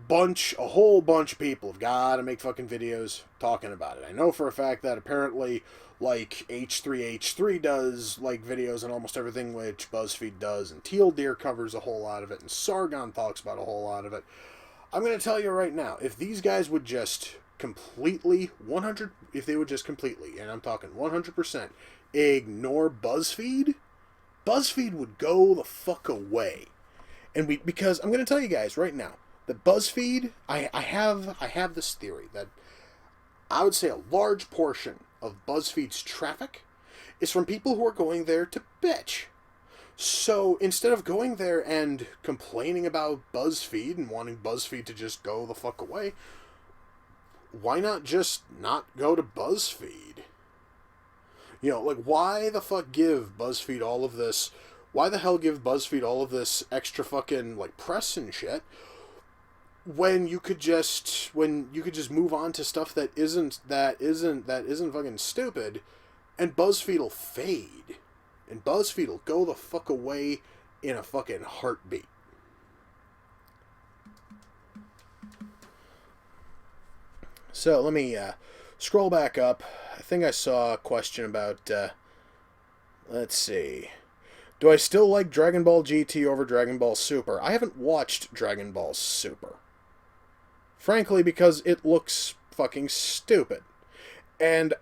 a whole bunch of people have got to make fucking videos talking about it. I know for a fact that apparently, like, H3H3 does, like, videos on almost everything which BuzzFeed does, and Teal Deer covers a whole lot of it, and Sargon talks about a whole lot of it. I'm going to tell you right now, if these guys would just completely, and I'm talking 100%, ignore BuzzFeed, BuzzFeed would go the fuck away. Because I'm going to tell you guys right now, that BuzzFeed, I have this theory that I would say a large portion of BuzzFeed's traffic is from people who are going there to bitch. So instead of going there and complaining about BuzzFeed and wanting BuzzFeed to just go the fuck away, why not just not go to BuzzFeed? Why the fuck give BuzzFeed all of this? Why the hell give BuzzFeed all of this extra fucking, press and shit, when you could just move on to stuff that isn't fucking stupid, and BuzzFeed will fade, and BuzzFeed will go the fuck away in a fucking heartbeat. So let me scroll back up. I think I saw a question about let's see. Do I still like Dragon Ball GT over Dragon Ball Super? I haven't watched Dragon Ball Super. Frankly, because it looks fucking stupid. And,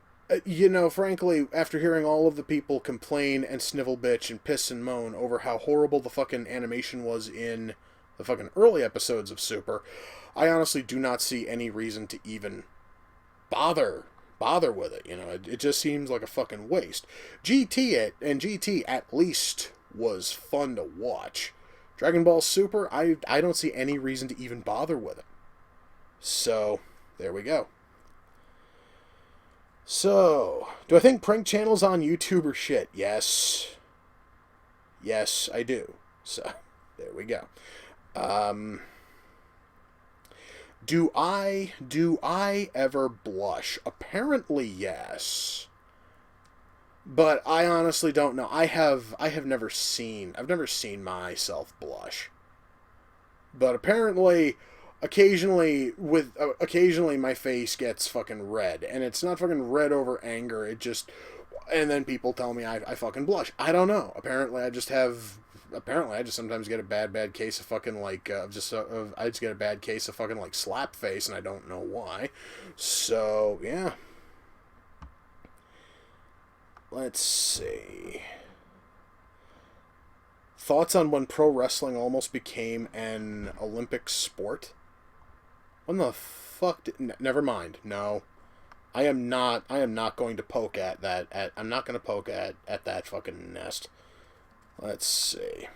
frankly, after hearing all of the people complain and snivel bitch and piss and moan over how horrible the fucking animation was in the fucking early episodes of Super, I honestly do not see any reason to even bother with it. It just seems like a fucking waste. GT at least was fun to watch. Dragon Ball Super, I don't see any reason to even bother with it. So, there we go. So, do I think prank channels on YouTube are shit? Yes. Yes, I do. So, there we go. Do I ever blush? Apparently, yes. But I honestly don't know. I've never seen myself blush. But apparently, occasionally my face gets fucking red, and it's not fucking red over anger. It just, and then people tell me I fucking blush. I don't know. Apparently, I just sometimes get a bad case of fucking like I just get a bad case of fucking like slap face, and I don't know why. So yeah. Let's see. Thoughts on when pro wrestling almost became an Olympic sport? When the fuck never mind. No. I am not going to poke at that. I'm not going to poke at that fucking nest. Let's see.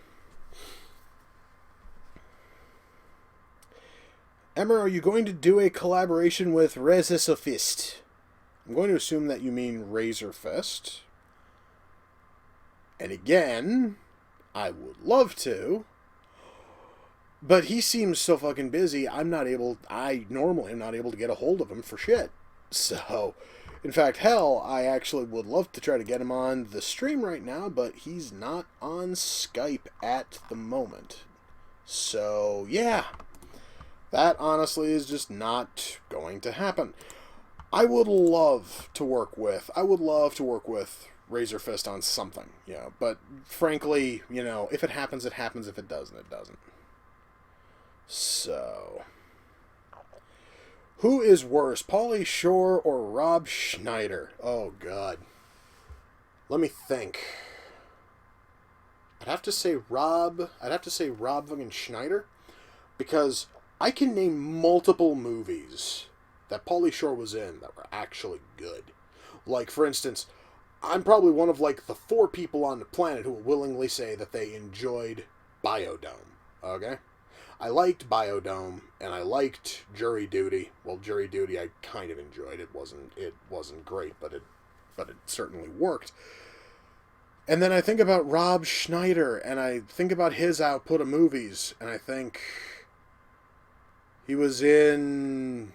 Emer, are you going to do a collaboration with Razor Fist? I'm going to assume that you mean Razor Fist. And again, I would love to, but he seems so fucking busy. I normally am not able to get a hold of him for shit. So, in fact, hell, I actually would love to try to get him on the stream right now, but he's not on Skype at the moment. So, yeah. That honestly is just not going to happen. I would love to work with Razor Fist on something, but frankly, if it happens, it happens. If it doesn't, it doesn't. So, who is worse, Pauly Shore or Rob Schneider? Oh, God. Let me think. I'd have to say Rob fucking Schneider, because I can name multiple movies that Pauly Shore was in that were actually good. Like, for instance, I'm probably one of, like, the 4 people on the planet who will willingly say that they enjoyed Biodome, okay? I liked Biodome, and I liked Jury Duty. Well, Jury Duty I kind of enjoyed. It wasn't great, but it certainly worked. And then I think about Rob Schneider, and I think about his output of movies, and I think he was in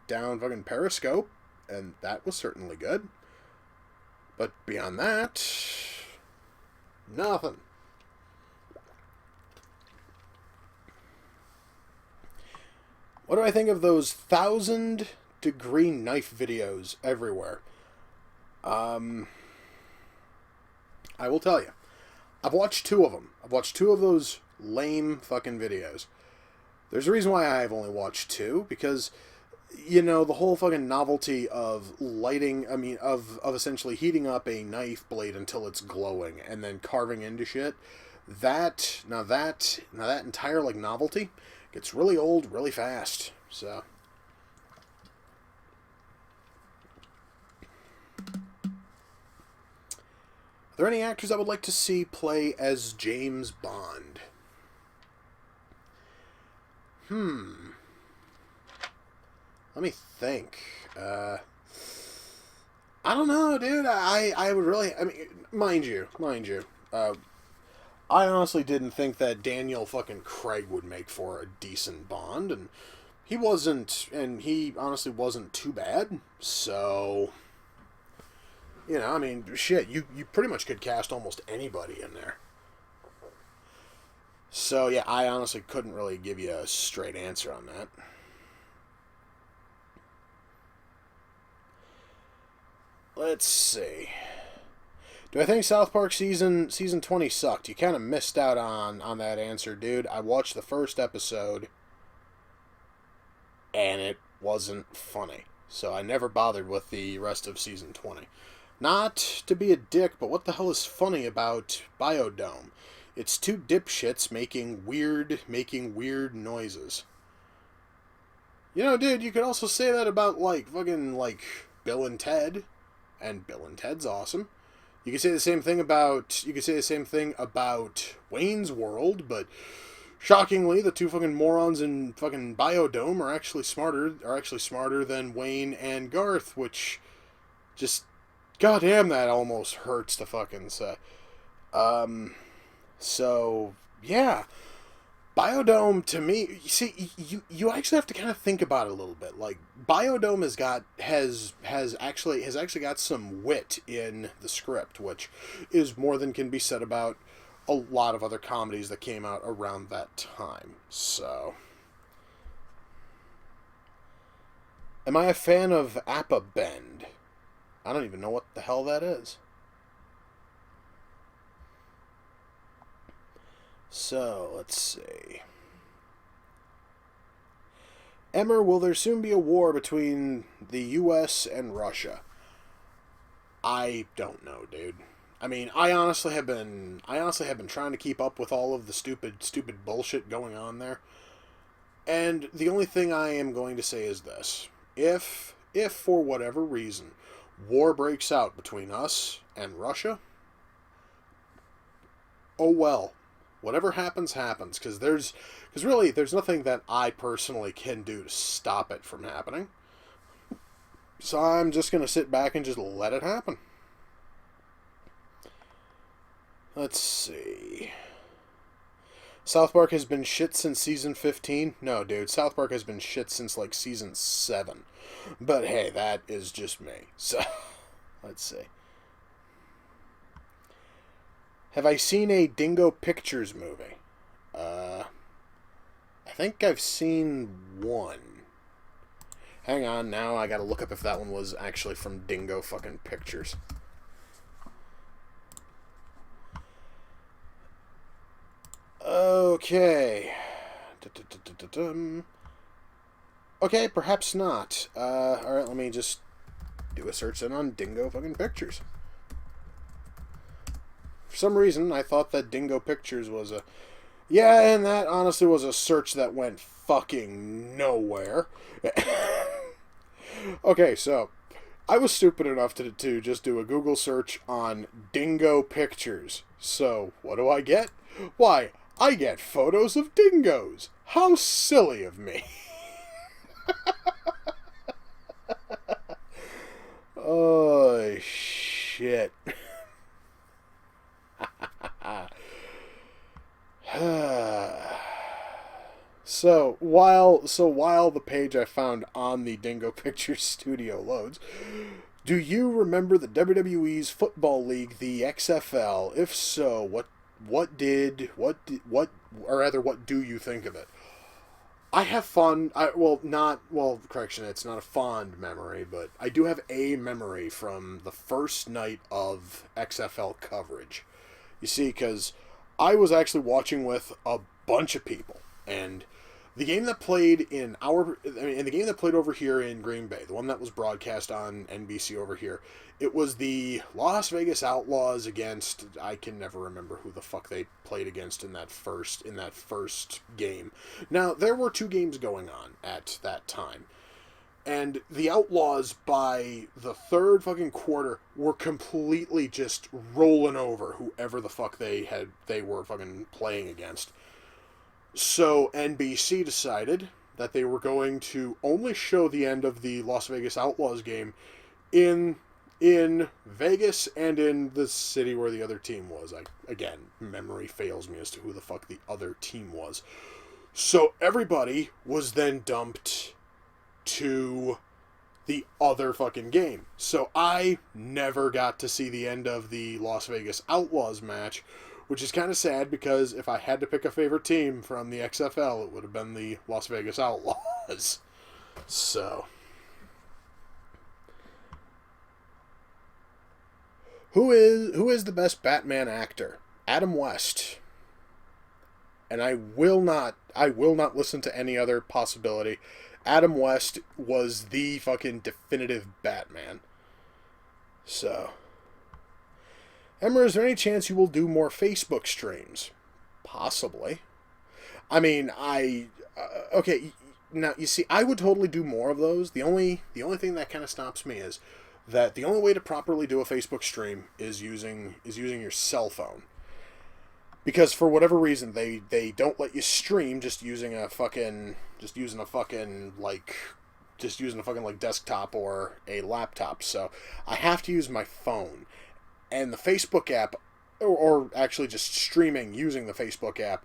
Down fucking Periscope, and that was certainly good. But beyond that, nothing. What do I think of those 1,000-degree knife videos everywhere? I will tell you. I've watched 2 of them. I've watched 2 of those lame fucking videos. There's a reason why I've only watched 2, because, the whole fucking novelty of lighting, of essentially heating up a knife blade until it's glowing and then carving into shit, that entire, like, novelty gets really old really fast. So, are there any actors I would like to see play as James Bond? Let me think. I don't know, dude. I would really... mind you. I honestly didn't think that Daniel fucking Craig would make for a decent Bond, and he wasn't, and he honestly wasn't too bad, so... shit, you pretty much could cast almost anybody in there. So, yeah, I honestly couldn't really give you a straight answer on that. Let's see. Do I think South Park season 20 sucked? You kind of missed out on that answer, dude. I watched the first episode, and it wasn't funny. So I never bothered with the rest of season 20. Not to be a dick, but what the hell is funny about Biodome? It's 2 dipshits making weird noises. Dude, you could also say that about, like, fucking, like, Bill and Ted. And Bill and Ted's awesome. You could say the same thing about Wayne's World, but shockingly, the 2 fucking morons in fucking Biodome are actually smarter than Wayne and Garth, which Just, goddamn, that almost hurts to fucking say. So, yeah. Biodome, to me, you see, you actually have to kind of think about it a little bit. Like, Biodome has actually got some wit in the script, which is more than can be said about a lot of other comedies that came out around that time. So, am I a fan of Appa Bend? I don't even know what the hell that is. So, let's see. Emer, will there soon be a war between the US and Russia? I don't know, dude. I mean, I honestly have been trying to keep up with all of the stupid bullshit going on there. And the only thing I am going to say is this. If for whatever reason war breaks out between us and Russia, oh well. Whatever happens, happens. Because really, there's nothing that I personally can do to stop it from happening. So I'm just going to sit back and just let it happen. Let's see. South Park has been shit since season 15? No, dude. South Park has been shit since, like, season 7. But hey, that is just me. So, let's see. Have I seen a Dingo Pictures movie? I think I've seen one. Hang on, now I gotta look up if that one was actually from Dingo fucking Pictures. Okay. Okay, perhaps not. Alright, let me just do a search then on Dingo fucking Pictures. For some reason, I thought that Dingo Pictures was a... Yeah, and that honestly was a search that went fucking nowhere. Okay, so, I was stupid enough to just do a Google search on Dingo Pictures. So, what do I get? Why, I get photos of dingoes. How silly of me. Oh, shit. So while the page I found on the Dingo Pictures studio loads, do you remember the WWE's football league, the XFL? If so, what do you think of it? I have correction, it's not a fond memory, but I do have a memory from the first night of XFL coverage. You see, because I was actually watching with a bunch of people, and the game that played the game that played over here in Green Bay, the one that was broadcast on NBC over here, it was the Las Vegas Outlaws against, I can never remember who the fuck they played against in that first game. Now, there were 2 games going on at that time. And the Outlaws, by the third fucking quarter, were completely just rolling over whoever the fuck they were fucking playing against. So NBC decided that they were going to only show the end of the Las Vegas Outlaws game in Vegas and in the city where the other team was. Again, memory fails me as to who the fuck the other team was. So everybody was then dumped to the other fucking game. So I never got to see the end of the Las Vegas Outlaws match, which is kind of sad because if I had to pick a favorite team from the XFL, it would have been the Las Vegas Outlaws. So, who is the best Batman actor? Adam West. And I will not listen to any other possibility. Adam West was the fucking definitive Batman. So, Emer, is there any chance you will do more Facebook streams? Possibly. I mean, okay, now, you see, I would totally do more of those. The only thing that kind of stops me is that the only way to properly do a Facebook stream is using your cell phone. Because for whatever reason, they don't let you stream just using a fucking, like, just using a fucking like desktop or a laptop. So I have to use my phone. And the Facebook app, or actually just streaming using the Facebook app,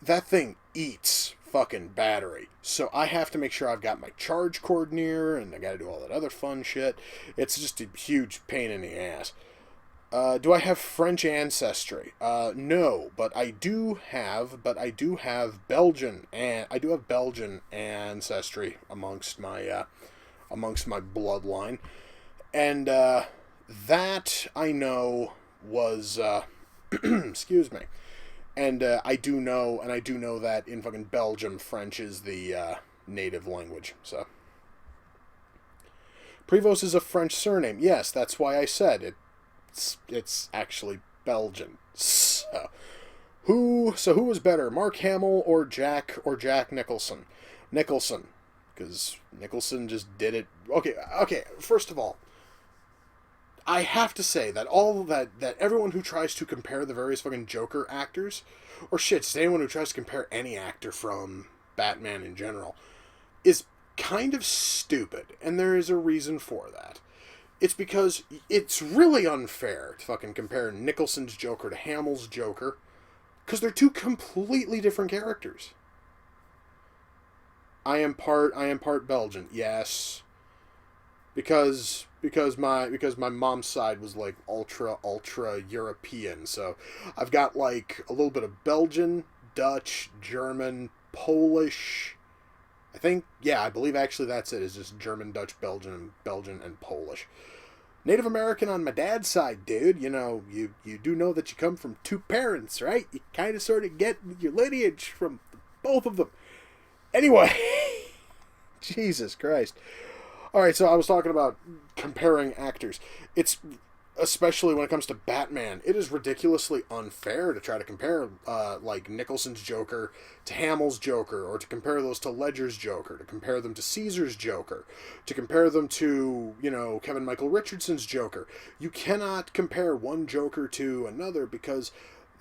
that thing eats fucking battery. So I have to make sure I've got my charge cord near, and I gotta do all that other fun shit. It's just a huge pain in the ass. Do I have French ancestry? No, but I do have Belgian, and I do have Belgian ancestry amongst my bloodline, and that I know was excuse me, and I do know that in fucking Belgium, French is the native language. So Prevost is a French surname. Yes, that's why I said it. It's actually Belgian. So who was better, Mark Hamill or Jack Nicholson? Nicholson, because Nicholson just did it. Okay. First of all, I have to say that that everyone who tries to compare the various fucking Joker actors, or shit, just anyone who tries to compare any actor from Batman in general, is kind of stupid, and there is a reason for that. It's because it's really unfair to fucking compare Nicholson's Joker to Hamill's Joker, because they're two completely different characters. I am part Belgian, yes, because my mom's side was like ultra European, so I've got like a little bit of Belgian, Dutch, German, Polish. I believe actually that's it. It's just German, Dutch, Belgian, and Polish. Native American on my dad's side, dude. You know, you do know that you come from two parents, right? You kind of sort of get your lineage from both of them. Anyway, Jesus Christ. All right, so I was talking about comparing actors. It's especially when it comes to Batman, it is ridiculously unfair to try to compare like Nicholson's Joker to Hamill's Joker, or to compare those to Ledger's Joker, to compare them to Caesar's Joker, to compare them to, Kevin Michael Richardson's Joker. You cannot compare one Joker to another because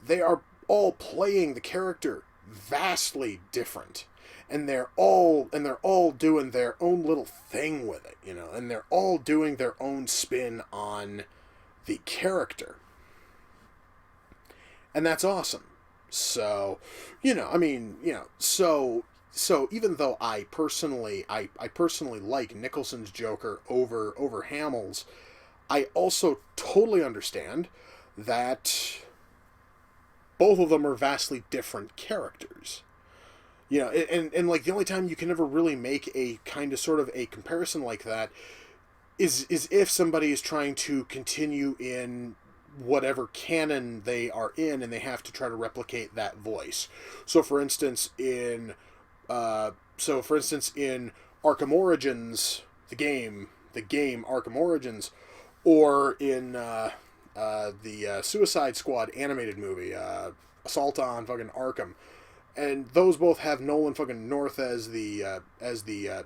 they are all playing the character vastly different. And they're all doing their own little thing with it, and they're all doing their own spin on the character. And that's awesome. So, so even though I personally like Nicholson's Joker over Hamill's, I also totally understand that both of them are vastly different characters. And like the only time you can ever really make a kind of sort of a comparison like that is if somebody is trying to continue in whatever canon they are in, and they have to try to replicate that voice. So for instance in Arkham Origins, the game Arkham Origins, or in the Suicide Squad animated movie, Assault on fucking Arkham. And those both have Nolan fucking North as the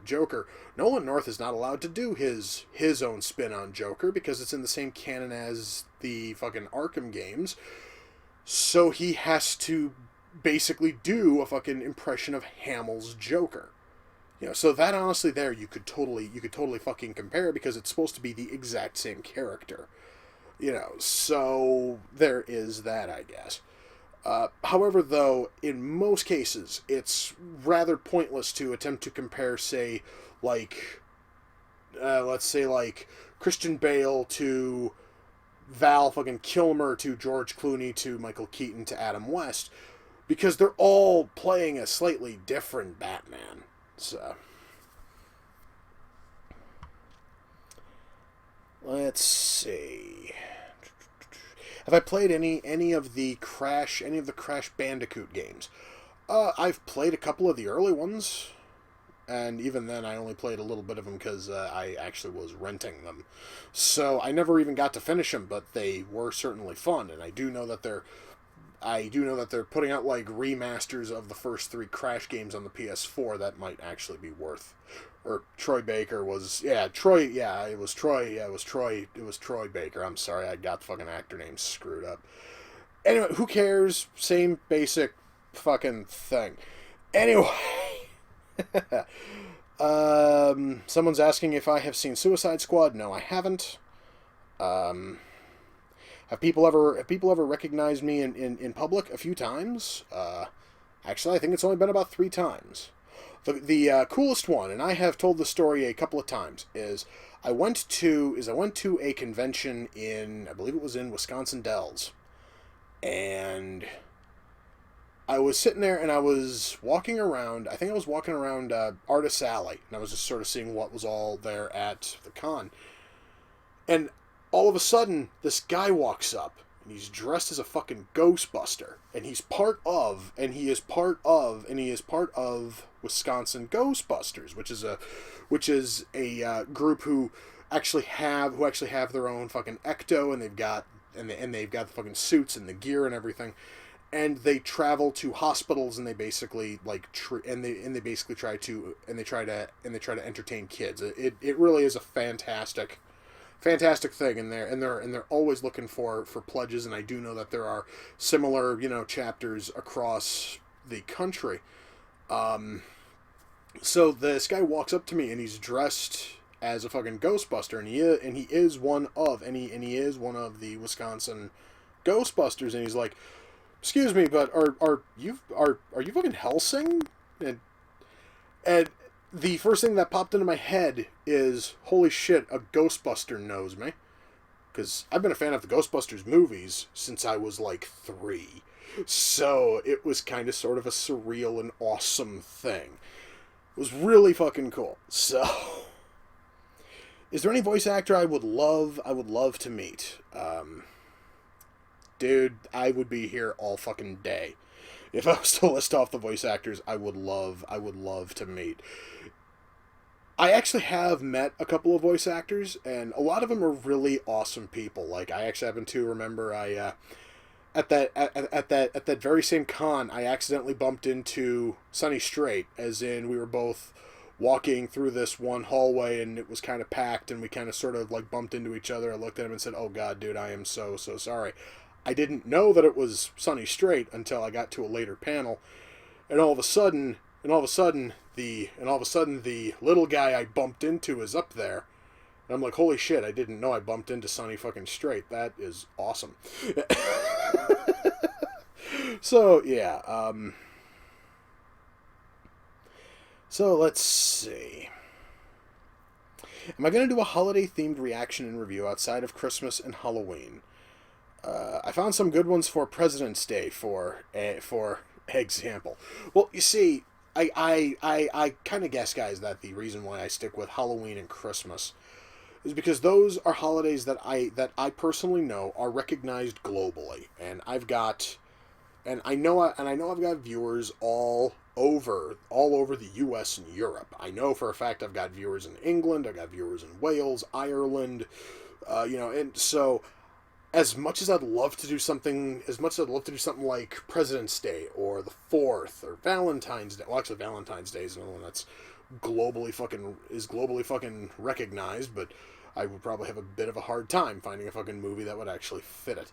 Joker. Nolan North is not allowed to do his own spin on Joker because it's in the same canon as the fucking Arkham games. So he has to basically do a fucking impression of Hamill's Joker. So that honestly there you could totally fucking compare, because it's supposed to be the exact same character. So there is that, I guess. However, though, in most cases, it's rather pointless to attempt to compare, say, like, let's say, like, Christian Bale to Val fucking Kilmer to George Clooney to Michael Keaton to Adam West, because they're all playing a slightly different Batman. So, let's see. Have I played any of the Crash Bandicoot games? I've played a couple of the early ones, and even then I only played a little bit of them because I actually was renting them. So I never even got to finish them, but they were certainly fun, and I do know that they're putting out like remasters of the first 3 Crash games on the PS4 that might actually be worth. Or Troy Baker was, it was Troy Baker. I'm sorry, I got the fucking actor names screwed up. Anyway, who cares? Same basic fucking thing. Anyway, Someone's asking if I have seen Suicide Squad. No, I haven't. Um, have people ever recognized me in public? A few times. Actually, I think it's only been about 3 times. The coolest one, and I have told the story a couple of times, is I went to a convention in, I believe it was in Wisconsin Dells, and I was sitting there and I was walking around. I think I was walking around Artist Alley, and I was just sort of seeing what was all there at the con. And all of a sudden, this guy walks up, and he's dressed as a fucking Ghostbuster, and he is part of Wisconsin Ghostbusters, which is a group who actually have their own fucking ecto, and they've got the fucking suits and the gear and everything. And they travel to hospitals, and they basically they try to entertain kids. It really is a fantastic thing, and they're always looking for pledges. And I do know that there are similar chapters across the country. So this guy walks up to me, and he's dressed as a fucking Ghostbuster, and he is one of the Wisconsin Ghostbusters, and he's like, "Excuse me, but are you fucking Helsing?" And the first thing that popped into my head is, holy shit, a Ghostbuster knows me. Because I've been a fan of the Ghostbusters movies since I was like 3. So it was kind of sort of a surreal and awesome thing. It was really fucking cool. So, is there any voice actor I would love to meet? Dude, I would be here all fucking day. If I was to list off the voice actors I would love to meet. I actually have met a couple of voice actors, and a lot of them are really awesome people. Like, I actually happen to remember at that very same con, I accidentally bumped into Sonny Strait, as in we were both walking through this one hallway, and it was kind of packed, and we kind of sort of like bumped into each other. I looked at him and said, "Oh God, dude, I am so sorry." I didn't know that it was Sonny Strait until I got to a later panel, and all of a sudden the little guy I bumped into is up there. And I'm like, holy shit, I didn't know I bumped into Sonny fucking Strait. That is awesome. So, yeah. So, let's see. Am I going to do a holiday-themed reaction and review outside of Christmas and Halloween? I found some good ones for President's Day, for example. Well, you see, I kind of guess, guys, that the reason why I stick with Halloween and Christmas is because those are holidays that I personally know are recognized globally, and I know I've got viewers all over the U.S. and Europe. I know for a fact I've got viewers in England, I've got viewers in Wales, Ireland, and so. As much as I'd love to do something like President's Day or the 4th or Valentine's Day. Well, actually, Valentine's Day is another one that's globally fucking recognized, but I would probably have a bit of a hard time finding a fucking movie that would actually fit it.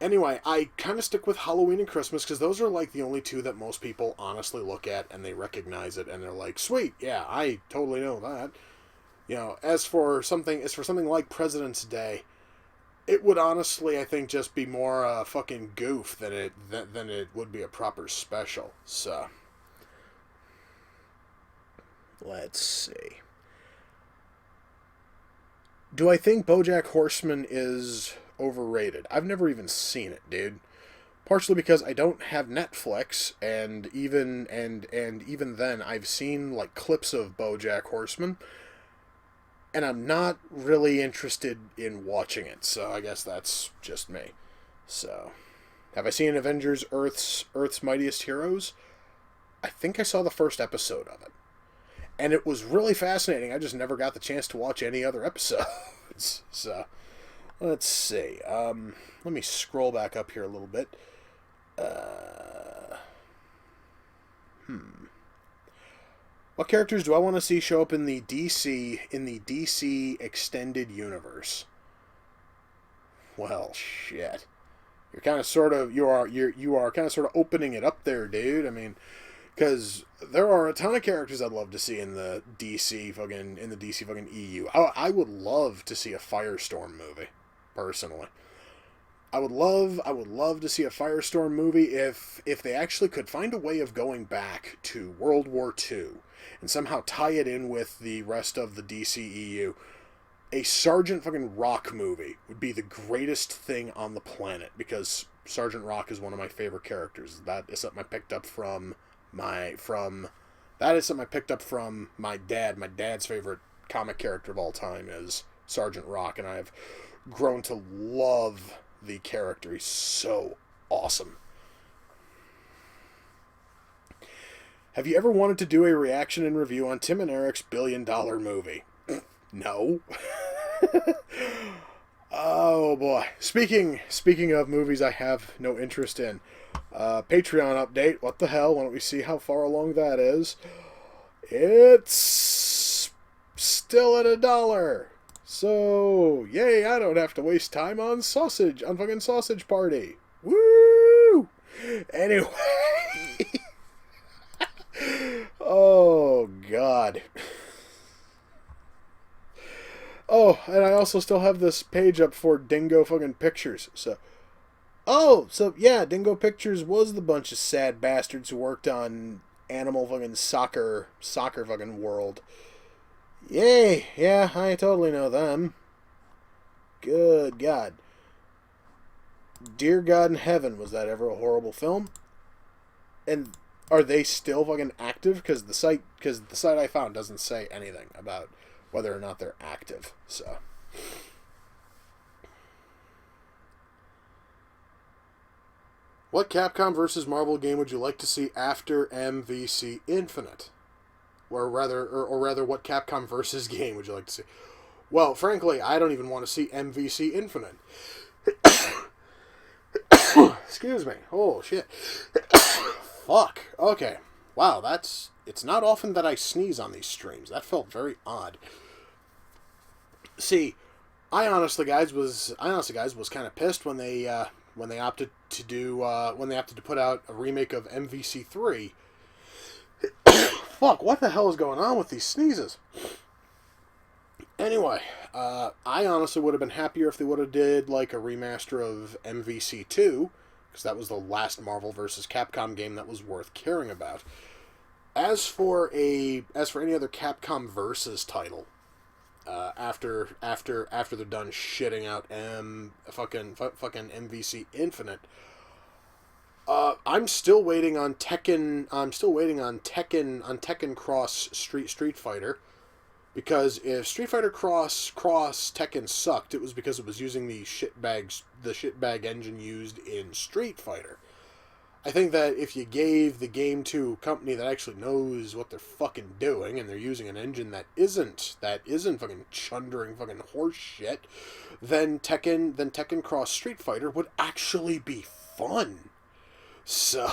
Anyway, I kind of stick with Halloween and Christmas because those are like the only two that most people honestly look at and they recognize it and they're like, sweet, yeah, I totally know that. As for something like President's Day, it would honestly, I think, just be more fucking goof than it would be a proper special. So, let's see. Do I think BoJack Horseman is overrated? I've never even seen it, dude. Partially because I don't have Netflix, and even then, I've seen like clips of BoJack Horseman. And I'm not really interested in watching it, so I guess that's just me. So, have I seen Avengers Earth's Mightiest Heroes? I think I saw the first episode of it. And it was really fascinating. I just never got the chance to watch any other episodes. So, let's see. Let me scroll back up here a little bit. What characters do I want to see show up in the DC extended universe? Well, shit. You are kind of sort of opening it up there, dude. I mean, Because there are a ton of characters I'd love to see in the DC fucking EU. I would love to see a Firestorm movie, personally. I would love to see a Firestorm movie if they actually could find a way of going back to World War II and somehow tie it in with the rest of the DCEU. A Sergeant fucking Rock movie would be the greatest thing on the planet, because Sergeant Rock is one of my favorite characters. That is something I picked up from my dad. My dad's favorite comic character of all time is Sergeant Rock, and I've grown to love the character. He's so awesome. Have you ever wanted to do a reaction and review on Tim and Eric's $1 billion movie? No. Oh boy. Speaking of movies I have no interest in, Patreon update. What the hell? Why don't we see how far along that is? It's still at $1. So, yay, I don't have to waste time on fucking Sausage Party. Woo! Anyway. Oh, God. Oh, and I also still have this page up for Dingo fucking Pictures. So, yeah, Dingo Pictures was the bunch of sad bastards who worked on Animal fucking soccer fucking world. Yay, yeah, I totally know them. Good God. Dear God in Heaven, was that ever a horrible film? And are they still fucking active? Because the site I found doesn't say anything about whether or not they're active. So, what Capcom versus Marvel game would you like to see after MVC Infinite? Or rather, what Capcom versus game would you like to see? Well, frankly, I don't even want to see MVC Infinite. Excuse me. Oh, shit. Fuck. Okay. Wow, it's not often that I sneeze on these streams. That felt very odd. See, I honestly, guys, was kind of pissed when they opted to put out a remake of MVC 3. Fuck, what the hell is going on with these sneezes? Anyway, I honestly would have been happier if they would have did like a remaster of MVC 2, because that was the last Marvel vs. Capcom game that was worth caring about. As for any other Capcom versus title, after they're done shitting out fucking MVC Infinite, I'm still waiting on Tekken. I'm still waiting on Tekken Cross Street Fighter, because if Street Fighter Cross Tekken sucked, it was because it was using the shitbag engine used in Street Fighter. I think that if you gave the game to a company that actually knows what they're fucking doing, and they're using an engine that isn't fucking chundering fucking horse shit, then Tekken Cross Street Fighter would actually be fun. So,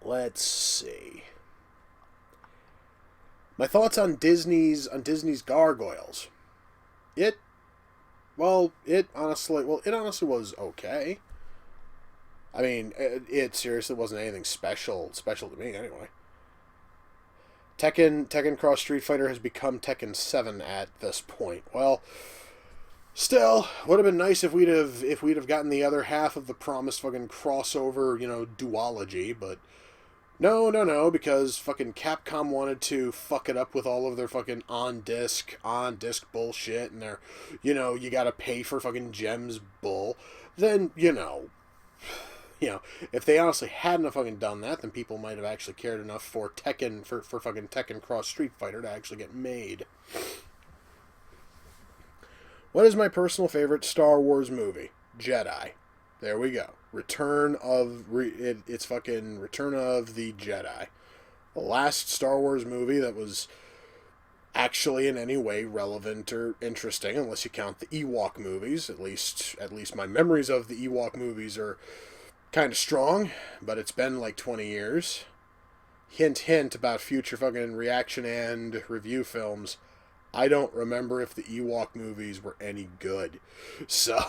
let's see. My thoughts on Disney's Gargoyles. It honestly was okay. I mean, it seriously wasn't anything special to me anyway. Tekken Cross Street Fighter has become Tekken 7 at this point. Well, still, would have been nice if we'd have gotten the other half of the promised fucking crossover, duology, but no, because fucking Capcom wanted to fuck it up with all of their fucking on-disc bullshit, and their, you gotta pay for fucking gems bull. Then, if they honestly hadn't have fucking done that, then people might have actually cared enough for fucking Tekken Cross Street Fighter to actually get made. What is my personal favorite Star Wars movie? Jedi. There we go. Return of the Jedi. The last Star Wars movie that was actually in any way relevant or interesting, unless you count the Ewok movies. At least my memories of the Ewok movies are kind of strong, but it's been like 20 years. Hint, hint about future fucking reaction and review films. I don't remember if the Ewok movies were any good. So,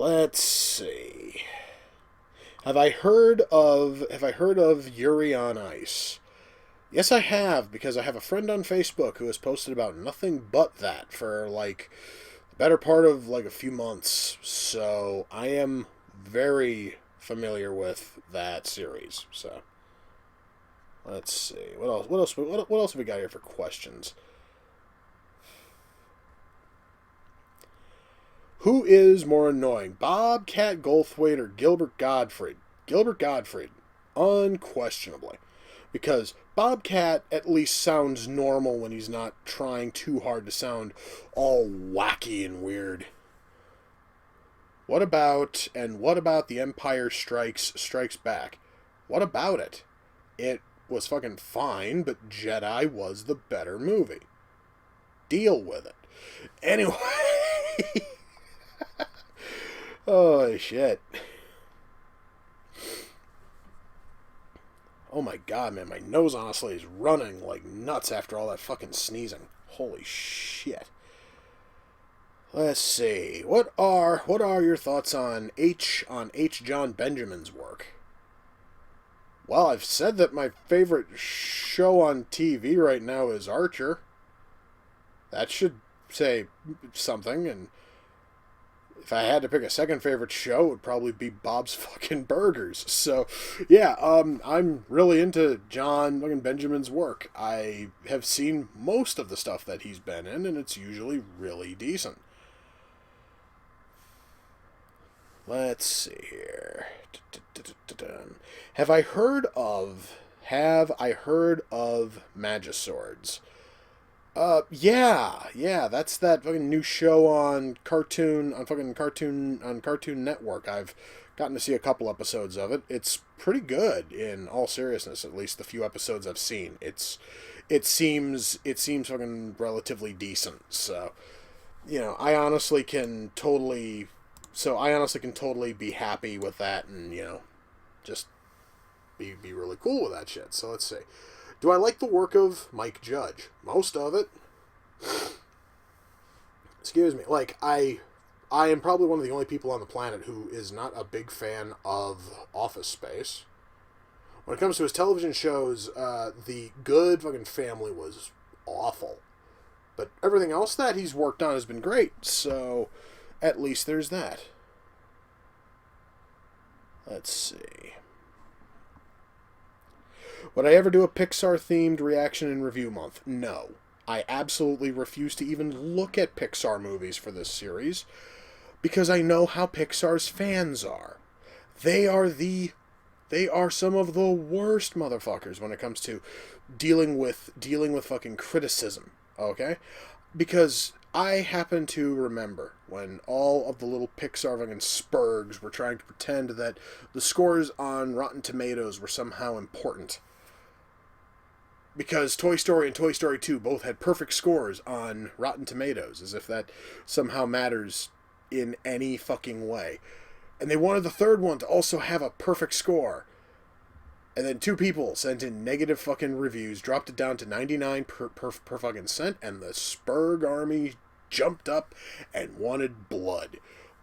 Let's see. Have I heard of Yuri on Ice? Yes, I have, because I have a friend on Facebook who has posted about nothing but that for, like, the better part of, like, a few months. So, I am very familiar with that series. So, let's see. What else have we got here for questions? Who is more annoying, Bobcat Goldthwait or Gilbert Gottfried? Gilbert Gottfried, unquestionably. Because Bobcat at least sounds normal when he's not trying too hard to sound all wacky and weird. What about The Empire Strikes Back? What about it? It was fucking fine, but Jedi was the better movie. Deal with it. Anyway. Oh, shit. Oh my god, man, my nose honestly is running like nuts after all that fucking sneezing. Holy shit. Let's see. What are your thoughts on H. John Benjamin's work? Well, I've said that my favorite show on TV right now is Archer. That should say something, and if I had to pick a second favorite show, it would probably be Bob's fucking Burgers. So, yeah, I'm really into John fucking Benjamin's work. I have seen most of the stuff that he's been in, and it's usually really decent. Let's see here. Have I heard of Magiswords? Yeah, that's that fucking new show on Cartoon Network. I've gotten to see a couple episodes of it. It's pretty good, in all seriousness, at least the few episodes I've seen. It seems fucking relatively decent. So, I honestly can totally be happy with that, and just be really cool with that shit. So let's see. Do I like the work of Mike Judge? Most of it. Excuse me. Like, I am probably one of the only people on the planet who is not a big fan of Office Space. When it comes to his television shows, The Good fucking Family was awful. But everything else that he's worked on has been great, so at least there's that. Let's see. Would I ever do a Pixar-themed reaction and review month? No. I absolutely refuse to even look at Pixar movies for this series, because I know how Pixar's fans are. They are some of the worst motherfuckers when it comes to dealing with fucking criticism, okay? Because I happen to remember when all of the little Pixar fucking spurgs were trying to pretend that the scores on Rotten Tomatoes were somehow important. Because Toy Story and Toy Story 2 both had perfect scores on Rotten Tomatoes, as if that somehow matters in any fucking way. And they wanted the third one to also have a perfect score. And then two people sent in negative fucking reviews, dropped it down to 99 per fucking cent, and the Spurg army jumped up and wanted blood.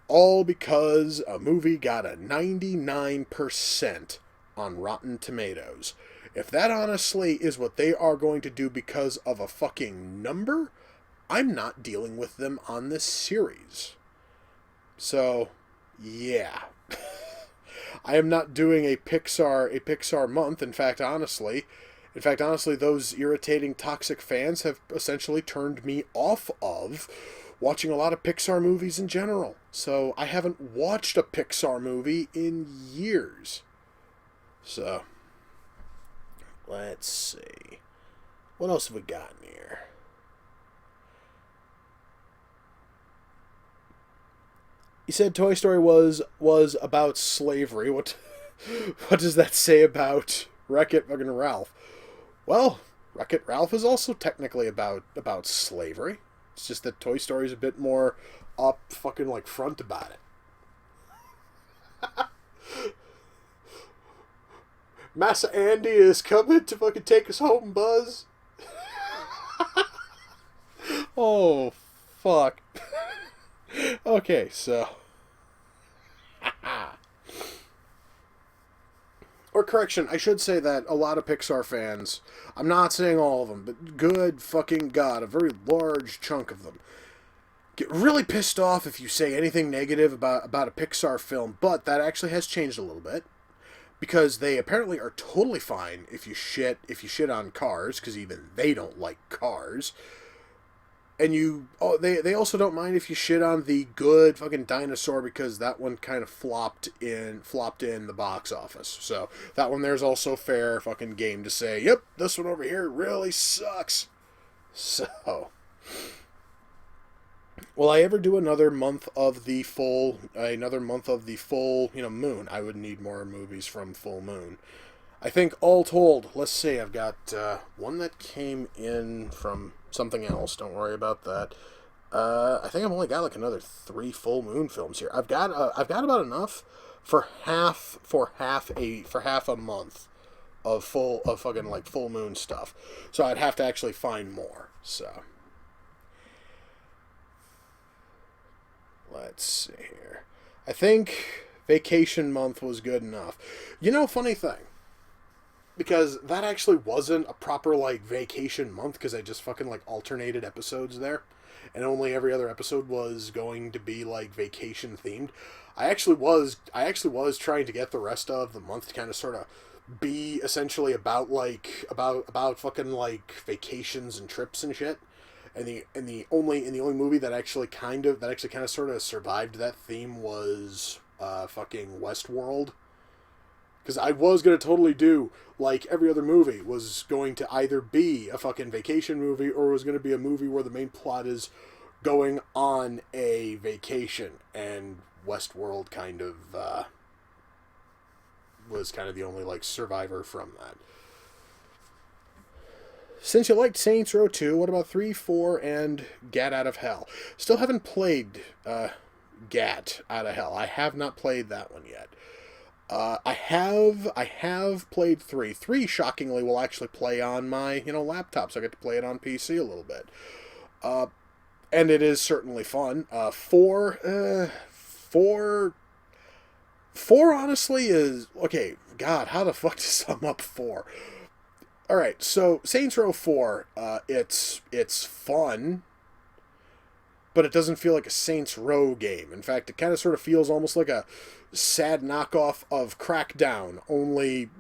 All because a movie got a 99% on Rotten Tomatoes. If that honestly is what they are going to do because of a fucking number, I'm not dealing with them on this series. So, yeah. I am not doing a Pixar month. In fact, honestly, those irritating toxic fans have essentially turned me off of watching a lot of Pixar movies in general. So, I haven't watched a Pixar movie in years. So, let's see. What else have we got in here? He said Toy Story was about slavery. What does that say about Wreck-It fucking Ralph? Well, Wreck-It Ralph is also technically about slavery. It's just that Toy Story is a bit more up fucking like front about it. Massa Andy is coming to fucking take us home, Buzz. Oh, fuck. Okay, so Or correction, I should say that a lot of Pixar fans, I'm not saying all of them, but good fucking God, a very large chunk of them, get really pissed off if you say anything negative about a Pixar film, but that actually has changed a little bit. Because they apparently are totally fine if you shit on Cars, because even they don't like Cars. And they also don't mind if you shit on the good fucking Dinosaur, because that one kind of flopped in the box office. So that one there's also fair fucking game to say, yep, this one over here really sucks. So, will I ever do another month of the full, moon? I would need more movies from Full Moon. I think all told, let's see, I've got one that came in from something else. Don't worry about that. I think I've only got like another 3 Full Moon films here. I've got about enough for half a month of Full Moon stuff. So I'd have to actually find more. So let's see here. I think Vacation Month was good enough. Funny thing. Because that actually wasn't a proper, vacation month, because I just fucking, alternated episodes there. And only every other episode was going to be, vacation themed. I actually was trying to get the rest of the month to kind of sort of be essentially about fucking, vacations and trips and shit. And the only movie that actually kind of sort of survived that theme was, fucking Westworld. Because I was going to totally do, every other movie, was going to either be a fucking vacation movie, or was going to be a movie where the main plot is going on a vacation. And Westworld kind of, was kind of the only, survivor from that. Since you liked Saints Row 2, what about 3, 4, and Gat Out of Hell? Still haven't played, Gat Out of Hell. I have not played that one yet. I have played 3. 3, shockingly, will actually play on my, laptop, so I get to play it on PC a little bit. And it is certainly fun. 4 honestly is, okay, God, how the fuck to sum up 4? Alright, so, Saints Row 4, it's fun, but it doesn't feel like a Saints Row game. In fact, it kind of sort of feels almost like a sad knockoff of Crackdown, only,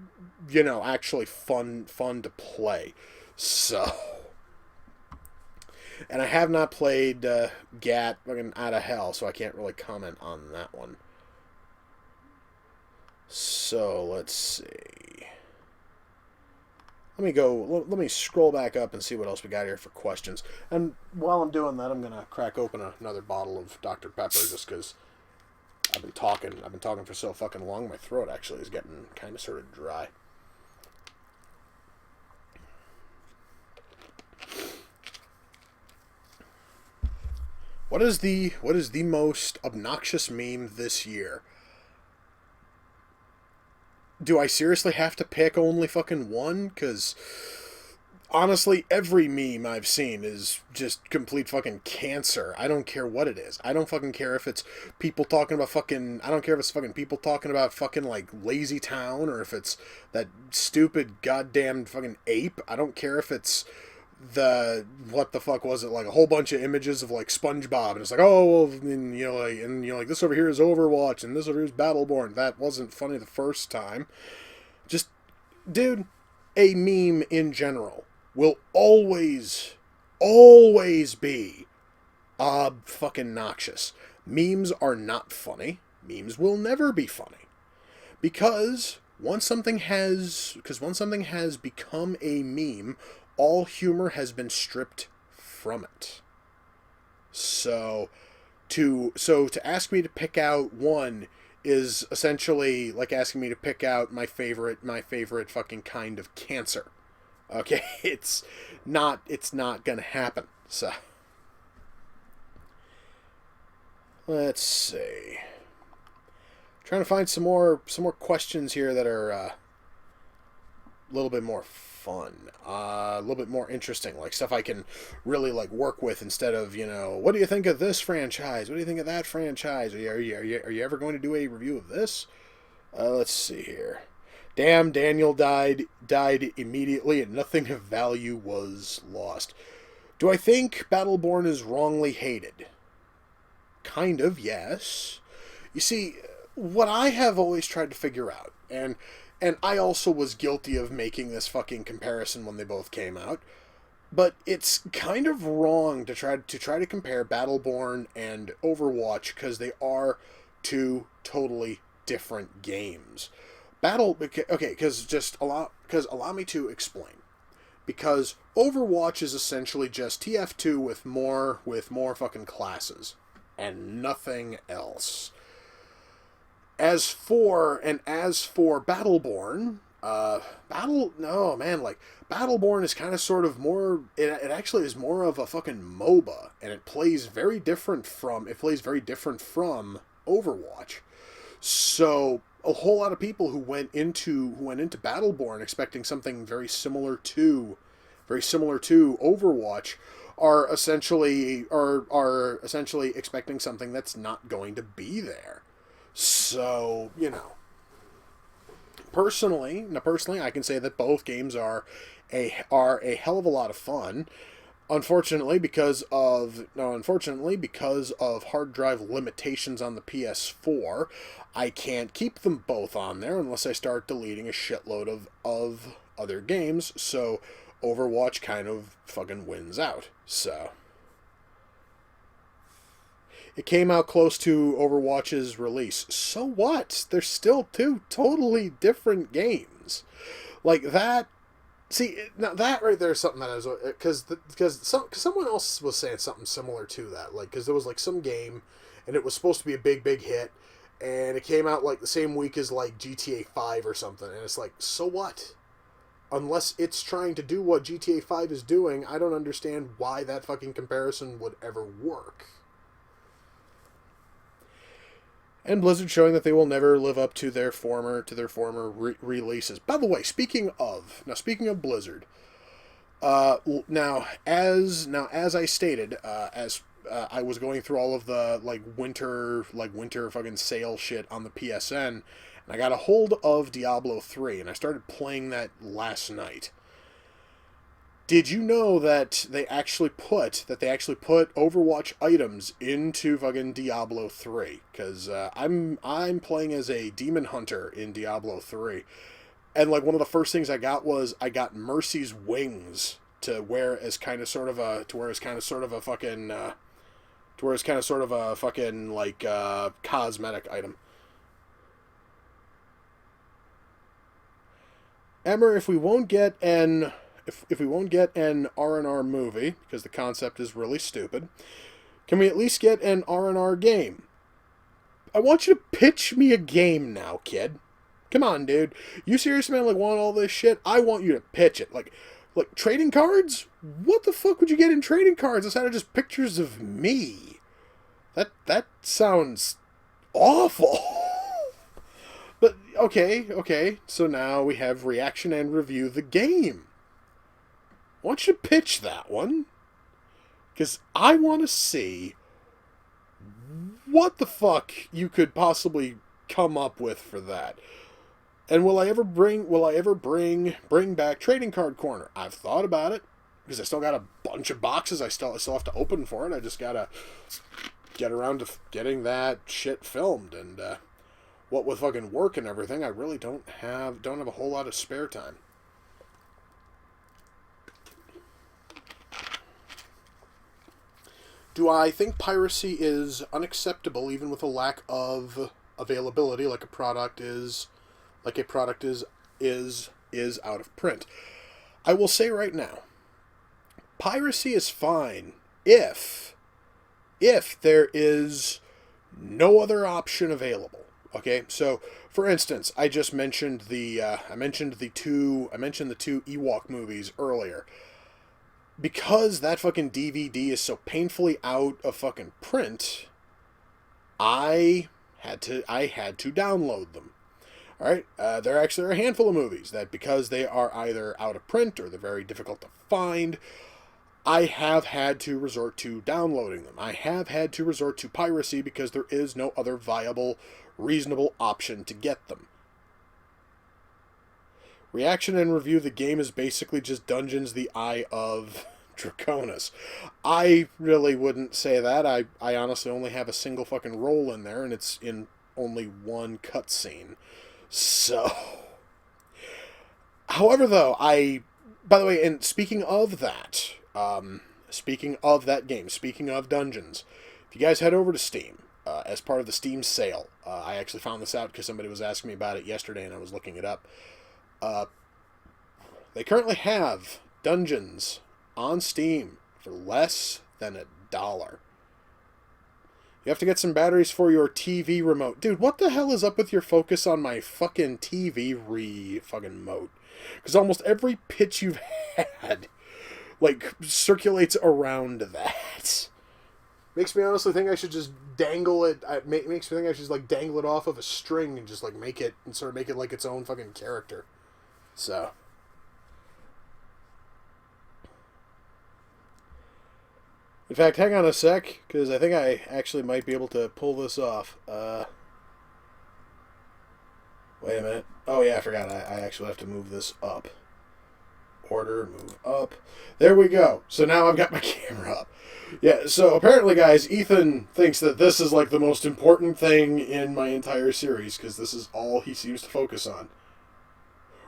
actually fun to play. So, and I have not played Gat Out of Hell, so I can't really comment on that one. So, let's see. Let me scroll back up and see what else we got here for questions. And while I'm doing that, I'm going to crack open another bottle of Dr. Pepper, just because I've been talking for so fucking long, my throat actually is getting kind of sort of dry. What is the most obnoxious meme this year? Do I seriously have to pick only fucking one? Because, honestly, every meme I've seen is just complete fucking cancer. I don't care what it is. I don't fucking care if it's people talking about fucking... I don't care if it's fucking people talking about fucking, Lazy Town, or if it's that stupid goddamn fucking ape. I don't care if it's what the fuck was it, a whole bunch of images of, SpongeBob, and it's oh, well, and, this over here is Overwatch, and this over here is Battleborn. That wasn't funny the first time. Just, dude, a meme in general will always be fucking noxious. Memes are not funny. Memes will never be funny. Because once something has become a meme, all humor has been stripped from it. So to ask me to pick out one is essentially like asking me to pick out my favorite fucking kind of cancer. Okay, it's not gonna happen. So let's see. Trying to find some more questions here that are a little bit more fun, a little bit more interesting, stuff I can really work with instead of what do you think of this franchise? What do you think of that franchise? Are you ever going to do a review of this? Let's see here. Damn, Daniel died immediately, and nothing of value was lost. Do I think Battleborn is wrongly hated? Kind of, yes. You see, what I have always tried to figure out, and I also was guilty of making this fucking comparison when they both came out, but it's kind of wrong to try to compare Battleborn and Overwatch because they are two totally different games. Allow me to explain. Because Overwatch is essentially just TF2 with more fucking classes and nothing else. As for Battleborn, Battleborn is kind of sort of more. It actually is more of a fucking MOBA, and it plays very different from Overwatch. So a whole lot of people who went into Battleborn expecting something very similar to Overwatch are essentially expecting something that's not going to be there. So, personally, I can say that both games are a hell of a lot of fun. Unfortunately, because of hard drive limitations on the PS4, I can't keep them both on there unless I start deleting a shitload of other games. So Overwatch kind of fucking wins out. So it came out close to Overwatch's release. So what? They're still two totally different games. Like that. See, now that right there is something that I was... Because someone else was saying something similar to that. Like, because there was, like, some game, and it was supposed to be a big, big hit, and it came out, like, the same week as, like, GTA 5 or something, and it's like, so what? Unless it's trying to do what GTA 5 is doing, I don't understand why that fucking comparison would ever work. And Blizzard showing that they will never live up to their former releases. By the way, speaking of Blizzard, as I stated, as I was going through all of the winter fucking sale shit on the PSN, and I got a hold of Diablo 3, and I started playing that last night. Did you know that they actually put Overwatch items into fucking Diablo 3? Because I'm playing as a demon hunter in Diablo 3, and like one of the first things I got was Mercy's wings to wear as kind of sort of a fucking cosmetic item. Emer, if we won't get an R&R movie, because the concept is really stupid, can we at least get an R&R game? I want you to pitch me a game now, kid. Come on, dude. You serious, man? Want all this shit? I want you to pitch it. Like trading cards? What the fuck would you get in trading cards outside of just pictures of me? That sounds awful. But, okay. So now we have reaction and review the game. Why don't you pitch that one? Because I want to see what the fuck you could possibly come up with for that. And will I ever bring back Trading Card Corner? I've thought about it, because I still got a bunch of boxes I still have to open for it. I just gotta get around to getting that shit filmed, and what with fucking work and everything, I really don't have a whole lot of spare time. Do I think piracy is unacceptable even with a lack of availability, like a product is out of print? I will say right now, piracy is fine if there is no other option available. Okay, so for instance, I just mentioned the two Ewok movies earlier. Because that fucking DVD is so painfully out of fucking print, I had to download them. All right, there actually are a handful of movies that, because they are either out of print or they're very difficult to find, I have had to resort to downloading them. I have had to resort to piracy because there is no other viable, reasonable option to get them. Reaction and review the game is basically just Dungeons the Eye of Draconis. I really wouldn't say that. I honestly only have a single fucking role in there, and it's in only one cutscene. So... However, though, by the way, and speaking of that game, speaking of dungeons, if you guys head over to Steam, as part of the Steam sale, I actually found this out because somebody was asking me about it yesterday and I was looking it up. They currently have dungeons on Steam for less than $1. You have to get some batteries for your TV remote. Dude, what the hell is up with your focus on my fucking TV fucking remote? Because almost every pitch you've had, like, circulates around that. Makes me honestly think I should just dangle it. Makes me think I should just, like, dangle it off of a string and just, like, make it like its own fucking character. So. In fact, hang on a sec, because I think I actually might be able to pull this off. Wait a minute. Oh, yeah, I forgot. I actually have to move this up. Order, move up. There we go. So now I've got my camera up. Yeah, so apparently, guys, Ethan thinks that this is, like, the most important thing in my entire series, because this is all he seems to focus on.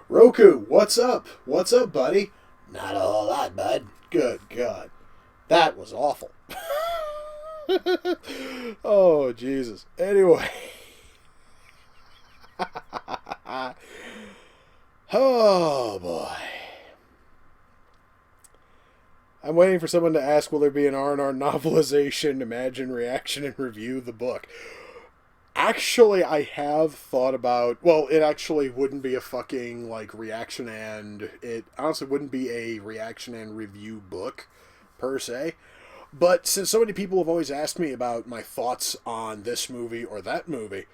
Roku, what's up? What's up, buddy? Not a whole lot, bud. Good God. That was awful. Oh, Jesus. Anyway. Oh, boy. I'm waiting for someone to ask, will there be an R&R novelization? Imagine, reaction, and review the book. Actually, I have thought about... Well, it actually wouldn't be a fucking, like, reaction and... It honestly wouldn't be a reaction and review book, per se. But since so many people have always asked me about my thoughts on this movie or that movie,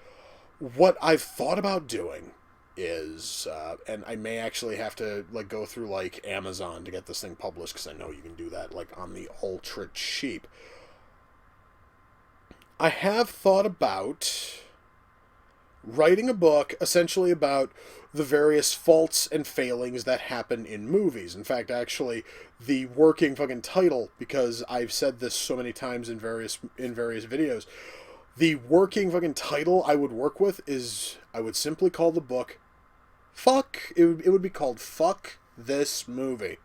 what I've thought about doing is, and I may actually have to, like, go through, like, Amazon to get this thing published, because I know you can do that, like, on the ultra cheap. I have thought about writing a book essentially about the various faults and failings that happen in movies. In fact, actually, the working fucking title, because I've said this so many times in various videos, the working fucking title I would work with is, I would simply call the book it would be called Fuck This Movie.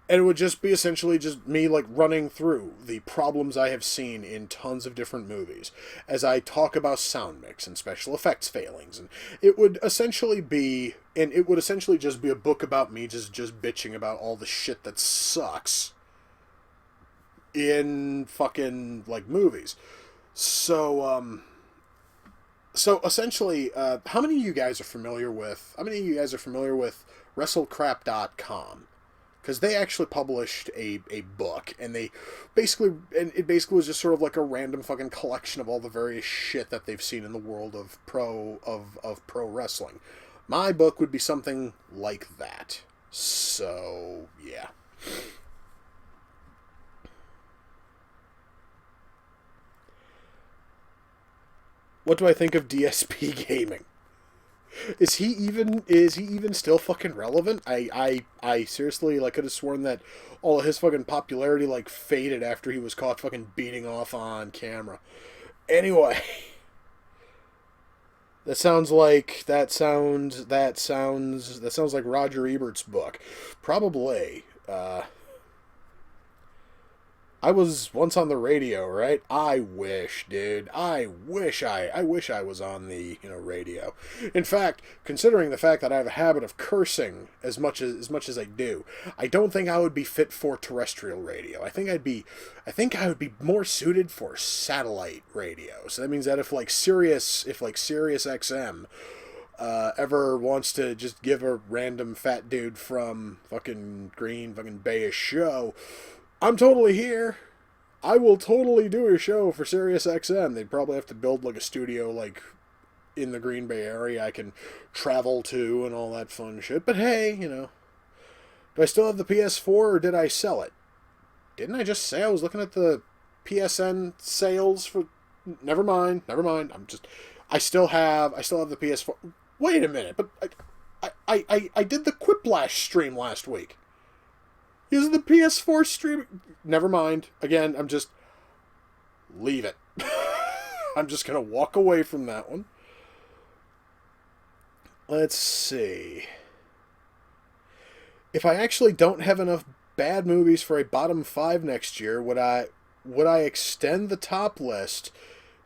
And it would just be essentially just me, like, running through the problems I have seen in tons of different movies as I talk about sound mix and special effects failings. And it would essentially just be a book about me just bitching about all the shit that sucks in fucking, like, movies. So essentially, how many of you guys are familiar with WrestleCrap.com? Because they actually published a book, and it basically was just sort of like a random fucking collection of all the various shit that they've seen in the world of pro wrestling. My book would be something like that. So, yeah. What do I think of DSP gaming? Is he even still fucking relevant? I seriously, like, could have sworn that all of his fucking popularity, like, faded after he was caught fucking beating off on camera. Anyway, that sounds like Roger Ebert's book. Probably. I was once on the radio, right? I wish, dude. I wish I was on the, radio. In fact, considering the fact that I have a habit of cursing as much as I do, I don't think I would be fit for terrestrial radio. I think I would be more suited for satellite radio. So that means that if Sirius XM ever wants to just give a random fat dude from fucking Green fucking Bay a show, I'm totally here. I will totally do a show for Sirius XM. They'd probably have to build, like, a studio, like, in the Green Bay area I can travel to and all that fun shit. But hey, Do I still have the PS4 or did I sell it? Didn't I just say I was looking at the PSN sales for... Never mind. I still have the PS4. Wait a minute, but I did the Quiplash stream last week. Using the PS4 stream. Never mind. Again, I'm just... Leave it. I'm just going to walk away from that one. Let's see. If I actually don't have enough bad movies for a bottom 5 next year, would I extend the top list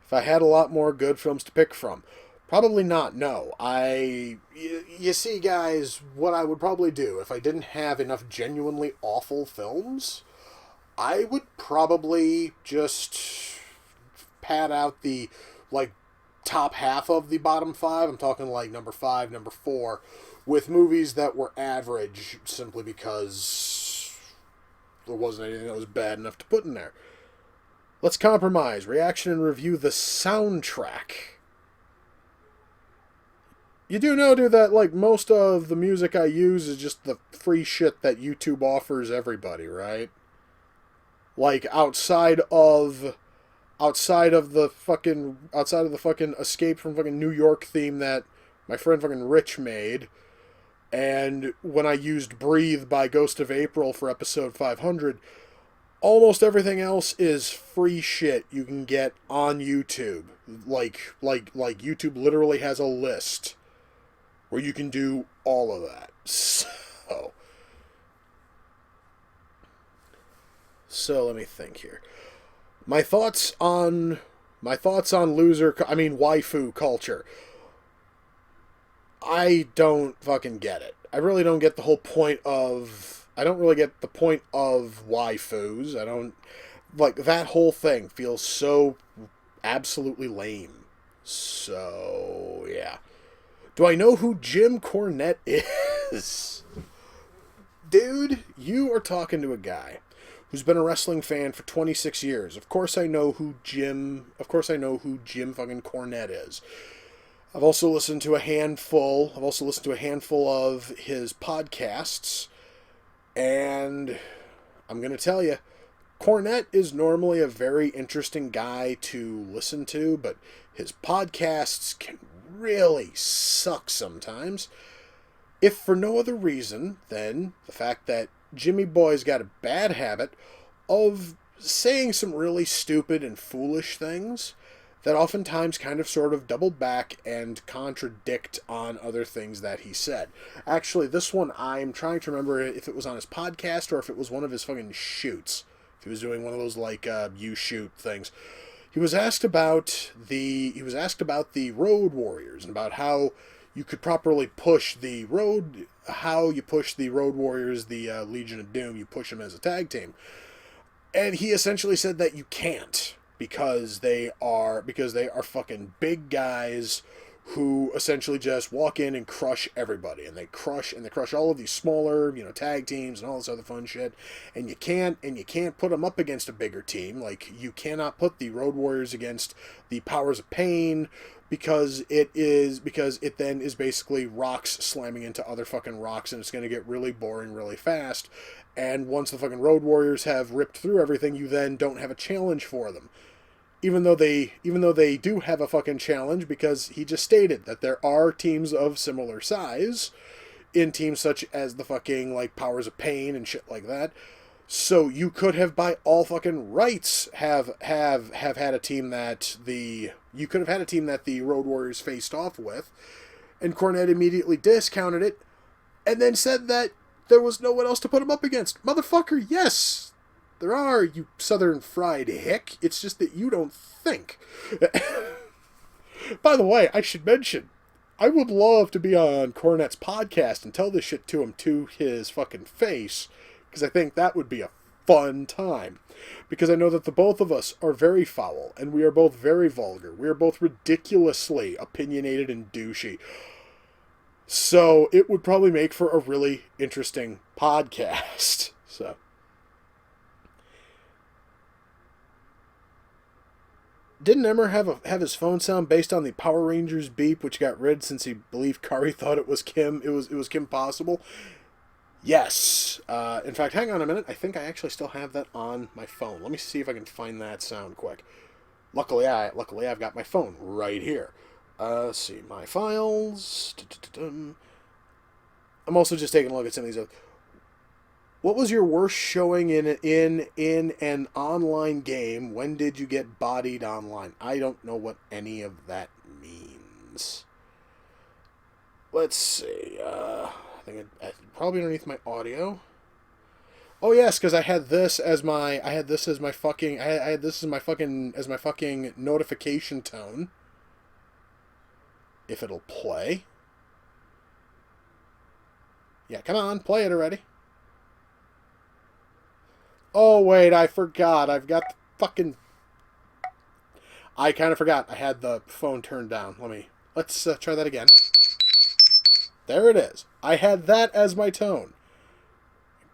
if I had a lot more good films to pick from? Probably not, no. You see, guys, what I would probably do if I didn't have enough genuinely awful films, I would probably just pad out the, like, top half of the bottom 5. I'm talking, like, number 5, number 4, with movies that were average simply because there wasn't anything that was bad enough to put in there. Let's compromise. Reaction and review the soundtrack. You do know, dude, that, like, most of the music I use is just the free shit that YouTube offers everybody, right? Like, outside of the fucking Escape from fucking New York theme that my friend fucking Rich made, and when I used Breathe by Ghost of April for episode 500, almost everything else is free shit you can get on YouTube. Like YouTube literally has a list where you can do all of that. So let me think here. My thoughts on waifu culture. I don't fucking get it. I really don't get the whole point of... I don't really get the point of waifus. I don't... Like, that whole thing feels so absolutely lame. So, yeah. Do I know who Jim Cornette is? Dude, you are talking to a guy who's been a wrestling fan for 26 years. Of course I know who Jim fucking Cornette is. I've also listened to a handful of his podcasts, and I'm going to tell you, Cornette is normally a very interesting guy to listen to, but his podcasts can really suck sometimes, if for no other reason than the fact that Jimmy Boy's got a bad habit of saying some really stupid and foolish things that oftentimes kind of sort of double back and contradict on other things that he said. Actually, this one, I'm trying to remember if it was on his podcast or if it was one of his fucking shoots. If he was doing one of those, like, you shoot things. He was asked about the Road Warriors and about how you could properly push the Road Warriors, the Legion of Doom, you push them as a tag team. And he essentially said that you can't, because they are fucking big guys who essentially just walk in and crush everybody, and they crush all of these smaller, tag teams and all this other fun shit, and you can't put them up against a bigger team. Like, you cannot put the Road Warriors against the Powers of Pain, because it then is basically rocks slamming into other fucking rocks, and it's going to get really boring really fast. And once the fucking Road Warriors have ripped through everything, you then don't have a challenge for them. Even though they do have a fucking challenge, because he just stated that there are teams of similar size in teams such as the fucking, like, Powers of Pain and shit like that. So you could have, by all fucking rights, have had a team that the Road Warriors faced off with, and Cornette immediately discounted it, and then said that there was no one else to put him up against. Motherfucker, yes! There are, you southern fried hick. It's just that you don't think. By the way, I should mention, I would love to be on Cornette's podcast and tell this shit to him to his fucking face, because I think that would be a fun time. Because I know that the both of us are very foul, and we are both very vulgar. We are both ridiculously opinionated and douchey. So it would probably make for a really interesting podcast. So... Didn't Emer have his phone sound based on the Power Rangers beep, which got rid since he believed Kari thought it was Kim? It was Kim Possible. Yes. In fact, hang on a minute. I think I actually still have that on my phone. Let me see if I can find that sound quick. Luckily I've got my phone right here. Let's see, my files. I'm also just taking a look at some of these. What was your worst showing in an online game? When did you get bodied online? I don't know what any of that means. Let's see. I think probably underneath my audio. Oh yes, because I had this as my fucking I had this as my fucking notification tone. If it'll play. Yeah, come on, play it already. Oh wait, I forgot. I've got the fucking. I kind of forgot. I had the phone turned down. Let's try that again. There it is. I had that as my tone.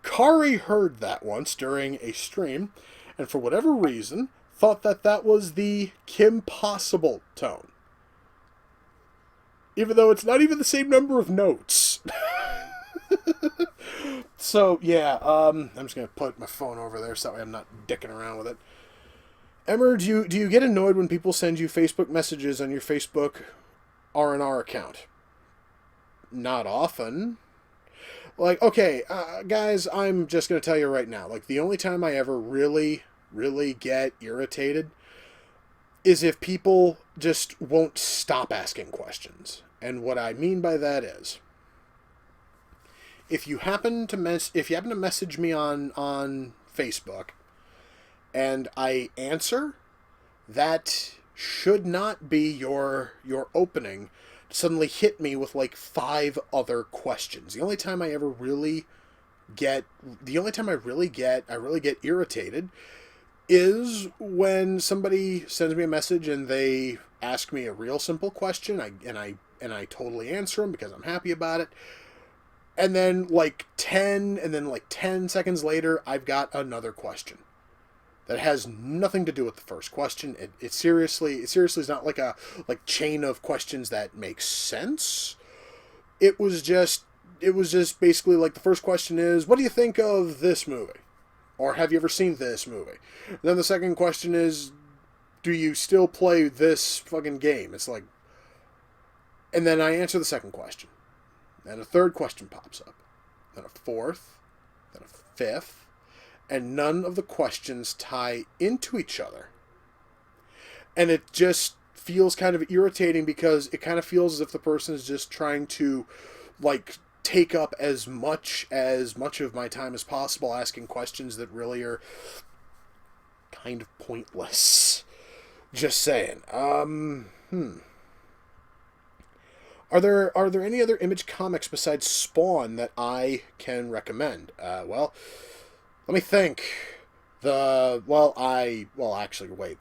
Kari heard that once during a stream, and for whatever reason, thought that that was the Kim Possible tone. Even though it's not even the same number of notes. So, yeah, I'm just going to put my phone over there so I'm not dicking around with it. Emer, do you get annoyed when people send you Facebook messages on your Facebook R&R account? Not often. Like, okay, guys, I'm just going to tell you right now. Like, the only time I ever really, really get irritated is if people just won't stop asking questions. And what I mean by that is, if you happen to message me on Facebook and I answer, that should not be your opening to suddenly hit me with like 5 other questions. The only time I really get irritated is when somebody sends me a message and they ask me a real simple question, and I totally answer them because I'm happy about it. And then like 10 seconds later, I've got another question that has nothing to do with the first question. It seriously is not like a chain of questions that makes sense. It was just basically like the first question is, what do you think of this movie? Or have you ever seen this movie? And then the second question is, do you still play this fucking game? It's like, and then I answer the second question. Then a third question pops up. Then a fourth. Then a fifth. And none of the questions tie into each other. And it just feels kind of irritating because it kind of feels as if the person is just trying to, like, take up as much of my time as possible asking questions that really are kind of pointless. Just saying. Are there any other Image comics besides Spawn that I can recommend? Well, let me think. Actually, wait.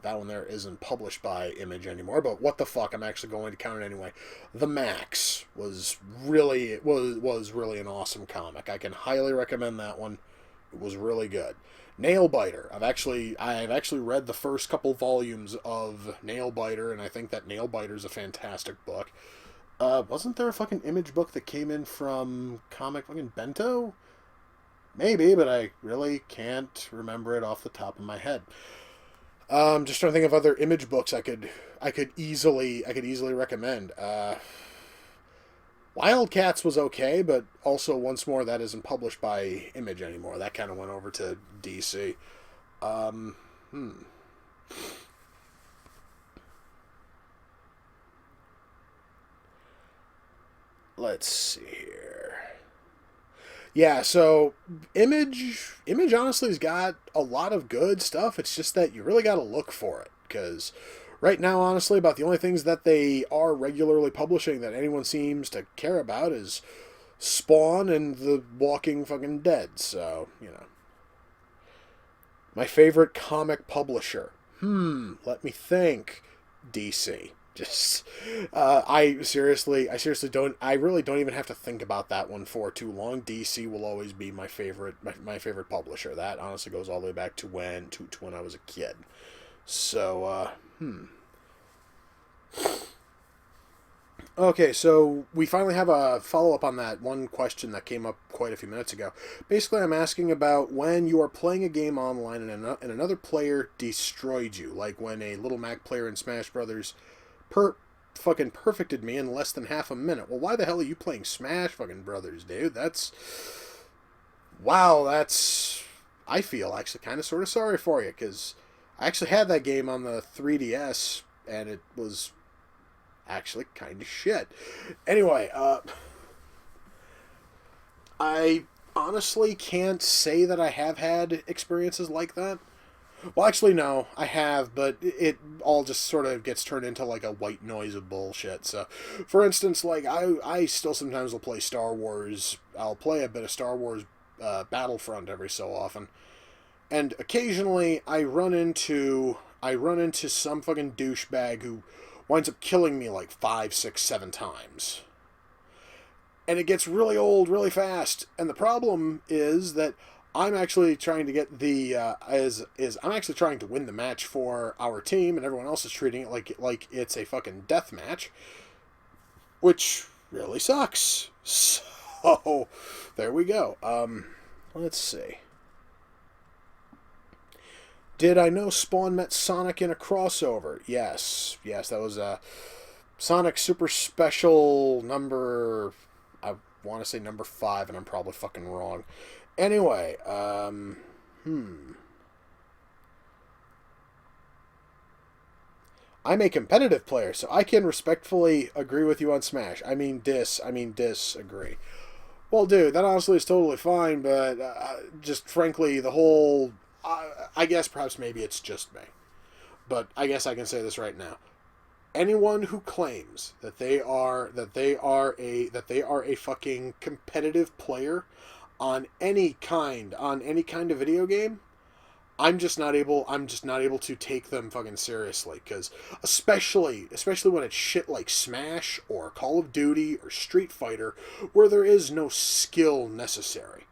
That one there isn't published by Image anymore, but what the fuck, I'm actually going to count it anyway. The Max was really an awesome comic. I can highly recommend that one. It was really good. Nailbiter. I've actually read the first couple volumes of Nailbiter, and I think that Nailbiter's a fantastic book. Wasn't there a fucking Image book that came in from Comic fucking Bento? Maybe, but I really can't remember it off the top of my head. Just trying to think of other Image books I could easily recommend. Wildcats was okay, but also once more that isn't published by Image anymore. That kind of went over to DC. Let's see here. Yeah, so Image honestly has got a lot of good stuff. It's just that you really got to look for it, because right now, honestly, about the only things that they are regularly publishing that anyone seems to care about is Spawn and The Walking fucking Dead. So, you know. My favorite comic publisher. Let me think. DC. Just, I really don't even have to think about that one for too long. DC will always be my favorite publisher. That honestly goes all the way back to when I was a kid. So, Okay, so we finally have a follow-up on that one question that came up quite a few minutes ago. Basically, I'm asking about when you are playing a game online and another player destroyed you, like when a Little Mac player in Smash Brothers fucking perfected me in less than half a minute. Well, why the hell are you playing Smash fucking Brothers, dude? That's... Wow, that's... I feel actually kind of sort of sorry for you, because I actually had that game on the 3DS, and it was actually kind of shit. Anyway, I honestly can't say that I have had experiences like that. Well, actually, no, I have, but it all just sort of gets turned into, like, a white noise of bullshit. So, for instance, like, I still sometimes will play Star Wars. I'll play a bit of Star Wars Battlefront every so often. And occasionally, I run into some fucking douchebag who winds up killing me, like, 5, 6, 7 times. And it gets really old really fast. And the problem is that I'm actually trying to get I'm actually trying to win the match for our team, and everyone else is treating it like it's a fucking death match, which really sucks. So there we go. Let's see. Did I know Spawn met Sonic in a crossover? Yes, that was Sonic Super Special number. I want to say number 5, and I'm probably fucking wrong. Anyway, I'm a competitive player, so I can respectfully agree with you on Smash. I mean disagree. Well, dude, that honestly is totally fine, but just frankly, the whole... I guess perhaps maybe it's just me. But I guess I can say this right now. Anyone who claims that they are a fucking competitive player on any kind of video game, I'm just not able to take them fucking seriously, because especially when it's shit like Smash or Call of Duty or Street Fighter, where there is no skill necessary.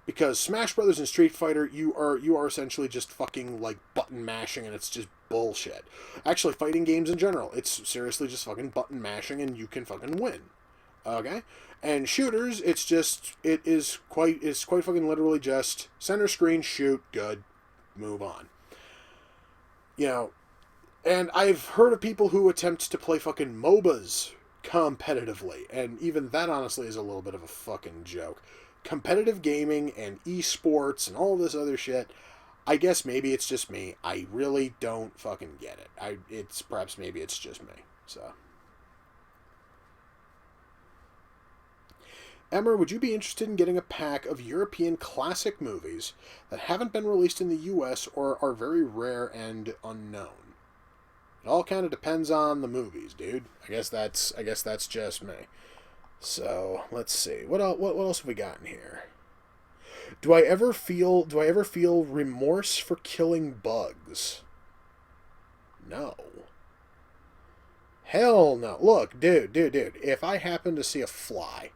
Because Smash Brothers and Street Fighter, you are essentially just fucking, like, button mashing, and it's just bullshit. Actually, fighting games in general, it's seriously just fucking button mashing, and you can fucking win. Okay? And shooters, it is quite fucking literally just center screen, shoot, good, move on. You know, and I've heard of people who attempt to play fucking MOBAs competitively, and even that honestly is a little bit of a fucking joke. Competitive gaming and esports and all this other shit, I guess maybe it's just me. I really don't fucking get it. Maybe it's just me. So, Emer, would you be interested in getting a pack of European classic movies that haven't been released in the US or are very rare and unknown? It all kind of depends on the movies, dude. I guess that's just me. So, let's see. What else have we got in here? Do I ever feel remorse for killing bugs? No. Hell no. Look, dude, if I happen to see a fly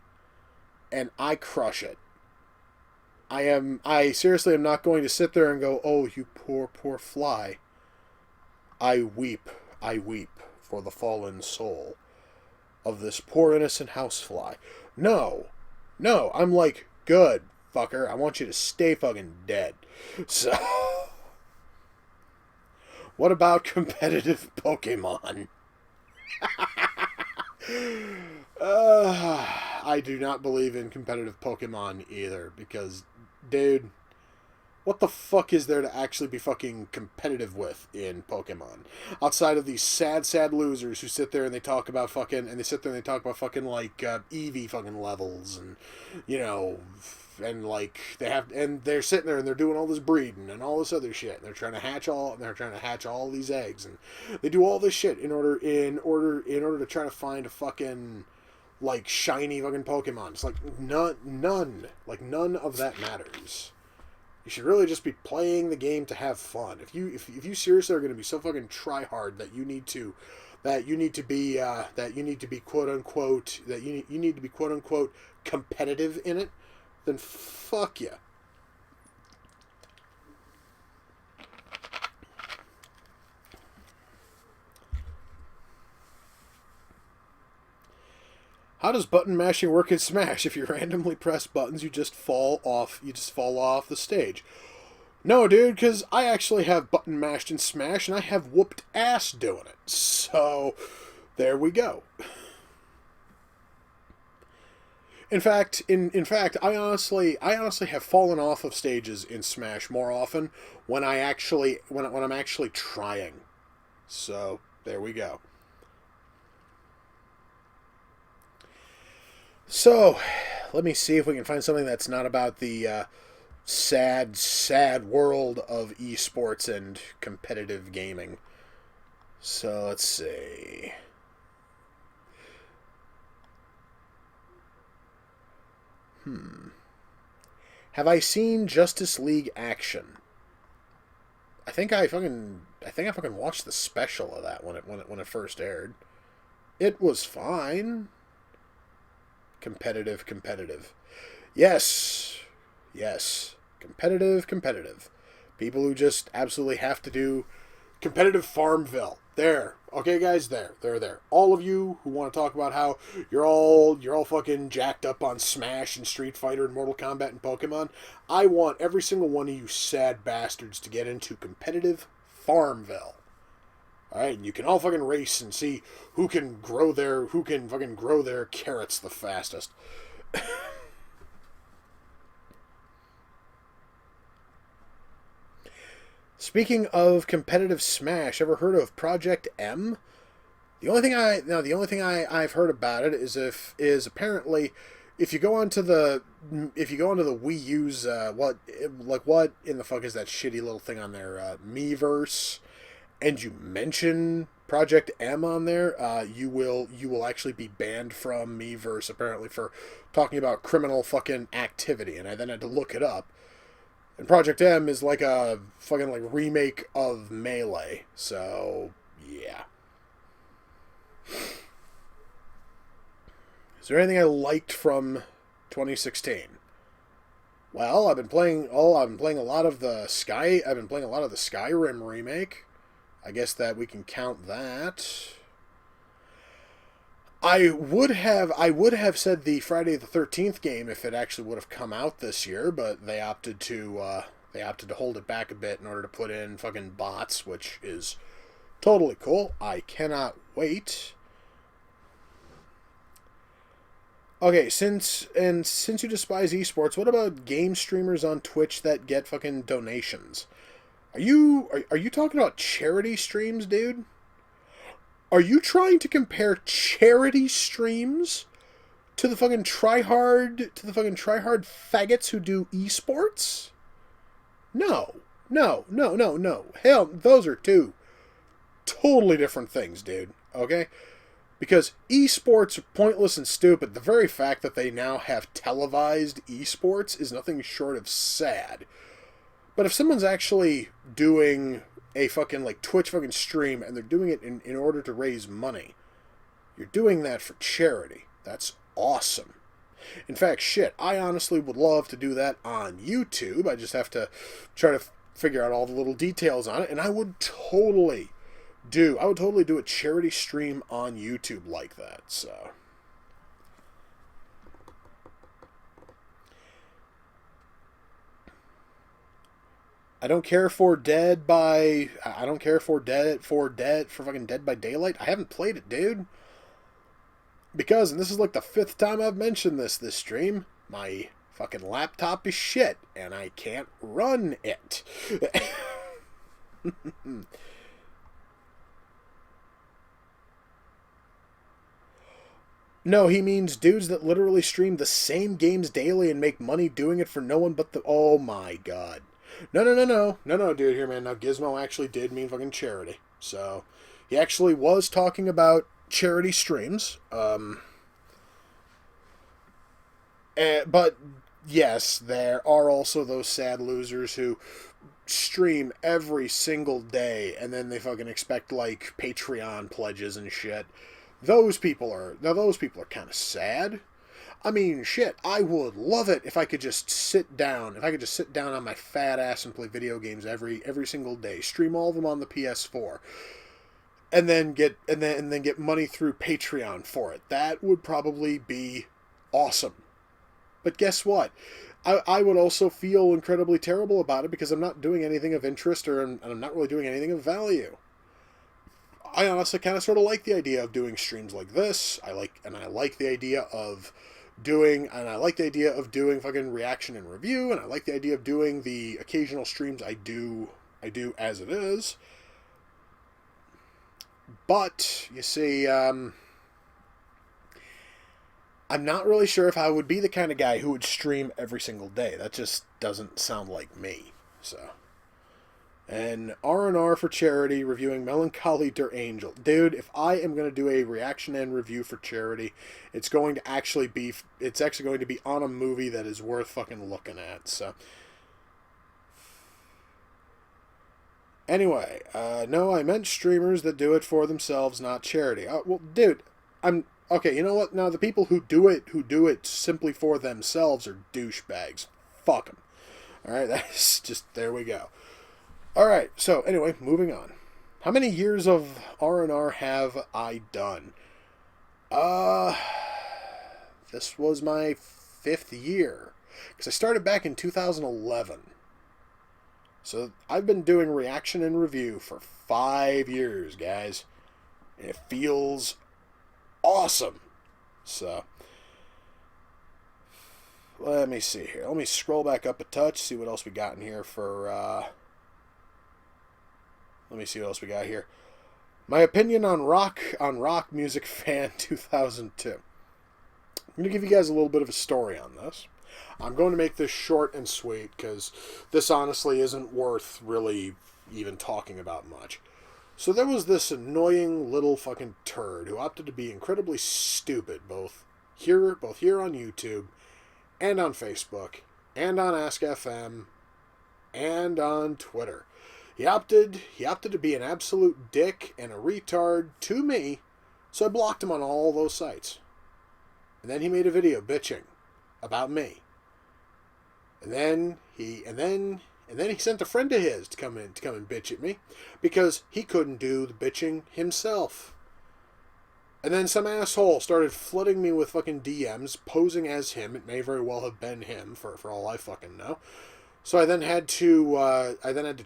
and I crush it, I seriously am not going to sit there and go, "Oh, you poor fly." I weep for the fallen soul of this poor innocent housefly. No, I'm like, good, fucker, I want you to stay fucking dead. So, what about competitive Pokemon? I do not believe in competitive Pokemon either, because, dude, what the fuck is there to actually be fucking competitive with in Pokemon? Outside of these sad losers who sit there and they talk about fucking, like, Eevee fucking levels, and, you know, and, like, they're sitting there and they're doing all this breeding and all this other shit, and they're trying to hatch all these eggs, and they do all this shit in order to try to find a fucking, like, shiny fucking Pokemon. It's like, none of that matters. You should really just be playing the game to have fun. If you seriously are going to be so fucking try hard that you need to be quote unquote competitive in it, then fuck yeah. How does button mashing work in Smash? If you randomly press buttons, you just fall off the stage. No, dude, because I actually have button mashed in Smash, and I have whooped ass doing it. So, There we go. In fact, I honestly have fallen off of stages in Smash more often when when I'm actually trying. So there we go. So let me see if we can find something that's not about the sad world of esports and competitive gaming. So let's see. Have I seen Justice League Action? I think I fucking watched the special of that when it first aired. It was fine. Competitive. Yes. Yes. Competitive. People who just absolutely have to do competitive Farmville. There. Okay, guys, there. All of you who want to talk about how you're all fucking jacked up on Smash and Street Fighter and Mortal Kombat and Pokemon, I want every single one of you sad bastards to get into competitive Farmville. Alright, and you can all fucking race and see who can fucking grow their carrots the fastest. Speaking of competitive Smash, ever heard of Project M? The only thing I've heard about it is apparently if you go onto the Wii U's what in the fuck is that shitty little thing on there, Miiverse, and you mention Project M on there, you will actually be banned from Miiverse apparently for talking about criminal fucking activity, and I then had to look it up. And Project M is like a fucking like remake of Melee. So, yeah. Is there anything I liked from 2016? Well, I've been playing a lot of the Skyrim remake. I guess that we can count that. I would have said the Friday the 13th game if it actually would have come out this year, but they opted to hold it back a bit in order to put in fucking bots, which is totally cool. I cannot wait. Okay, since you despise esports, what about game streamers on Twitch that get fucking donations? Are you talking about charity streams, dude? Are you trying to compare charity streams to the fucking tryhard faggots who do esports? No. Hell, those are two totally different things, dude. Okay? Because esports are pointless and stupid. The very fact that they now have televised esports is nothing short of sad. But if someone's actually doing a fucking like Twitch fucking stream and they're doing it in order to raise money, you're doing that for charity. That's awesome. In fact, shit, I honestly would love to do that on YouTube. I just have to try to figure out all the little details on it, and I would totally do a charity stream on YouTube like that. So I don't care for Dead by Daylight. I haven't played it, dude. Because, and this is like the 5th time I've mentioned this stream, my fucking laptop is shit and I can't run it. No, he means dudes that literally stream the same games daily and make money doing it for no one but the... Oh my god. No, dude, here, man. Now, Gizmo actually did mean fucking charity. So, he actually was talking about charity streams. But, yes, there are also those sad losers who stream every single day and then they fucking expect, like, Patreon pledges and shit. Those people are kind of sad. I mean, shit, I would love it if I could just sit down. If I could just sit down on my fat ass and play video games every single day, stream all of them on the PS4, and then get money through Patreon for it. That would probably be awesome. But guess what? I would also feel incredibly terrible about it because I'm not doing anything of interest and I'm not really doing anything of value. I honestly kind of sort of like the idea of doing streams like this. I like the idea of doing fucking reaction and review, and I like the idea of doing the occasional streams I do as it is. But you see, I'm not really sure if I would be the kind of guy who would stream every single day. That just doesn't sound like me. So, and R&R for charity, reviewing Melancholy Der Angel. Dude, if I am going to do a reaction and review for charity, it's going to actually be on a movie that is worth fucking looking at. So, anyway, no, I meant streamers that do it for themselves, not charity. Well, dude, okay, you know what? Now, the people who do it simply for themselves are douchebags. Fuck them. Alright, that's just, there we go. Alright, so anyway, moving on. How many years of R&R have I done? This was my 5th year. Because I started back in 2011. So I've been doing reaction and review for 5 years, guys. And it feels awesome. So, let me see here. Let me scroll back up a touch, see what else we got in here for, let me see what else we got here. My opinion on rock music fan 2002. I'm going to give you guys a little bit of a story on this. I'm going to make this short and sweet because this honestly isn't worth really even talking about much. So there was this annoying little fucking turd who opted to be incredibly stupid both here on YouTube and on Facebook and on AskFM and on Twitter. He opted to be an absolute dick and a retard to me, so I blocked him on all those sites. And then he made a video bitching about me. And then he sent a friend of his to come and bitch at me because he couldn't do the bitching himself. And then some asshole started flooding me with fucking DMs posing as him. It may very well have been him for all I fucking know. So I then had to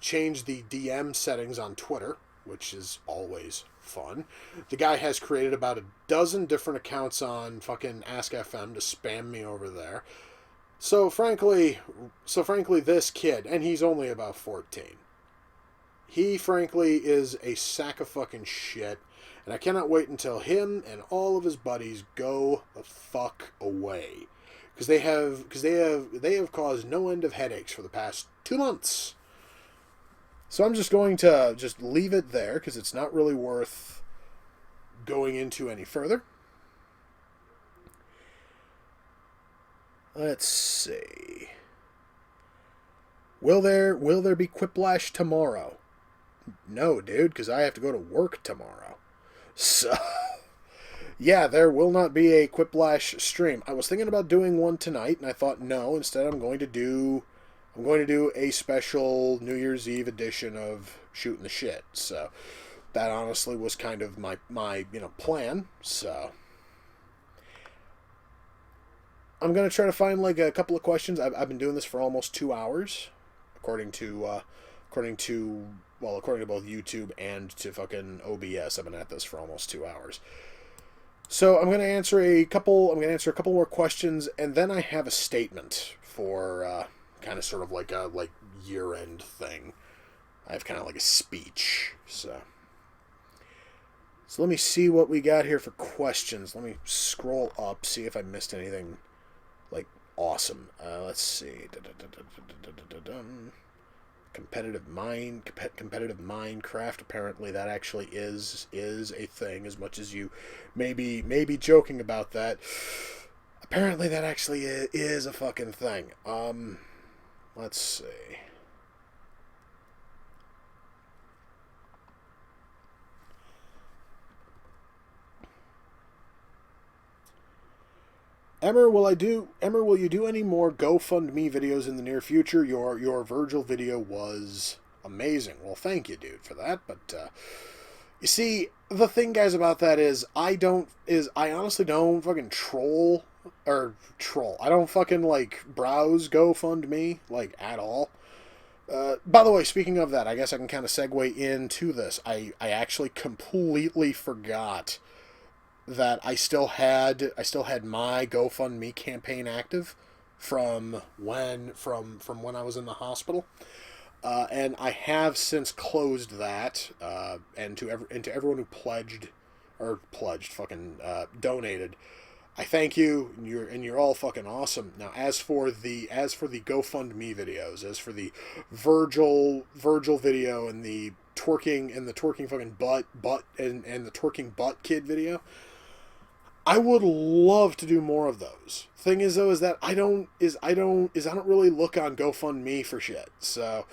change the DM settings on Twitter, which is always fun. The guy has created about a dozen different accounts on fucking AskFM to spam me over there. So frankly, this kid, and he's only about 14, he frankly is a sack of fucking shit, and I cannot wait until him and all of his buddies go the fuck away. Because they have caused no end of headaches for the past 2 months. So I'm just going to just leave it there, because it's not really worth going into any further. Let's see. Will there be Quiplash tomorrow? No, dude, because I have to go to work tomorrow. So, yeah, there will not be a Quiplash stream. I was thinking about doing one tonight, and I thought, no, instead I'm going to do a special New Year's Eve edition of Shootin The Shit. So, that honestly was kind of my plan. So, I'm going to try to find like a couple of questions. I've been doing this for almost 2 hours, according to both YouTube and to fucking OBS. I've been at this for almost 2 hours. So I'm going to answer a couple more questions, and then I have a statement for kind of sort of like a year-end thing. I have kind of like a speech. So let me see what we got here for questions. Let me scroll up, see if I missed anything like awesome. Let's see. Competitive Minecraft. Apparently that actually is a thing, as much as you may be joking about that. Apparently that actually is a fucking thing. Let's see. Emer, will you do any more GoFundMe videos in the near future? Your Virgil video was amazing. Well, thank you, dude, for that. But you see, the thing, guys, about that is I honestly don't fucking troll. I don't fucking browse GoFundMe at all. By the way, speaking of that, I guess I can kind of segue into this. I actually completely forgot that I still had my GoFundMe campaign active from when I was in the hospital. And I have since closed that, and to everyone who fucking donated, I thank you. And you're all fucking awesome. Now, as for the GoFundMe videos, as for the Virgil video and the twerking fucking butt and the twerking butt kid video, I would love to do more of those. Thing is though, is that I don't really look on GoFundMe for shit. So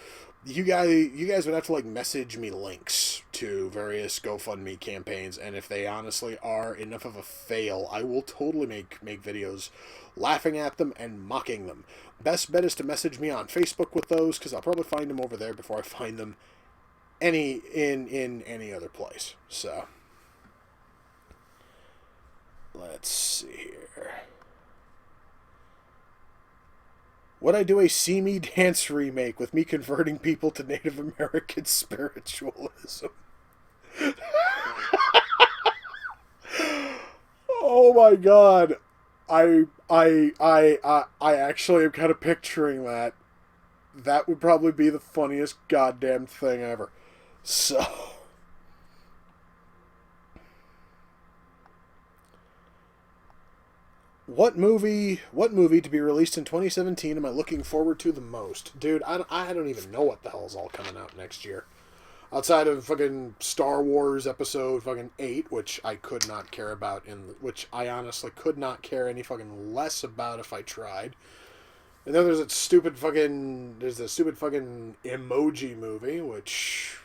you guys would have to like message me links to various GoFundMe campaigns, and if they honestly are enough of a fail, I will totally make videos laughing at them and mocking them. Best bet is to message me on Facebook with those, because I'll probably find them over there before I find them in any other place. So let's see here. Would I do a See Me Dance remake with me converting people to Native American spiritualism? Oh my god. I actually am kind of picturing that. That would probably be the funniest goddamn thing ever. So, what movie to be released in 2017 am I looking forward to the most? Dude, I don't even know what the hell's all coming out next year. Outside of fucking Star Wars Episode fucking 8, which I could not care about, which I honestly could not care any fucking less about if I tried. And then there's a stupid fucking emoji movie, which,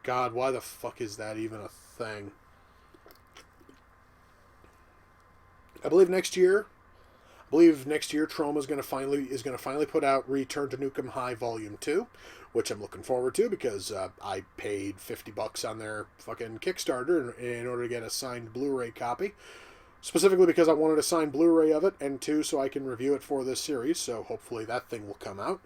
God, why the fuck is that even a thing? I believe next year, Troma is gonna finally put out Return to Nukem High Volume 2, which I'm looking forward to because I paid $50 on their fucking Kickstarter in order to get a signed Blu-ray copy, specifically because I wanted a signed Blu-ray of it, and two, so I can review it for this series. So hopefully that thing will come out.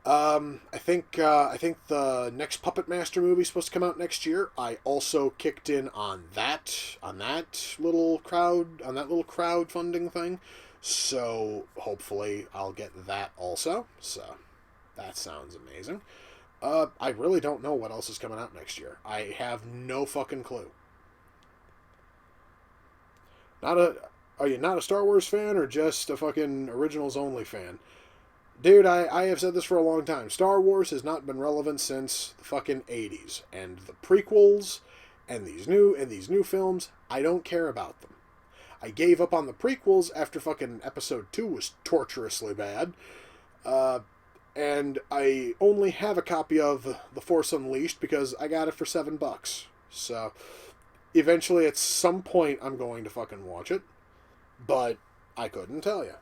I think the next Puppet Master movie is supposed to come out next year. I also kicked in on that little crowdfunding thing. So hopefully I'll get that also. So that sounds amazing. I really don't know what else is coming out next year. I have no fucking clue. Are you not a Star Wars fan or just a fucking originals only fan? Dude, I have said this for a long time. Star Wars has not been relevant since the fucking 80s. And the prequels and these new films, I don't care about them. I gave up on the prequels after fucking episode 2 was torturously bad. And I only have a copy of The Force Unleashed because I got it for $7. So eventually at some point I'm going to fucking watch it. But I couldn't tell you.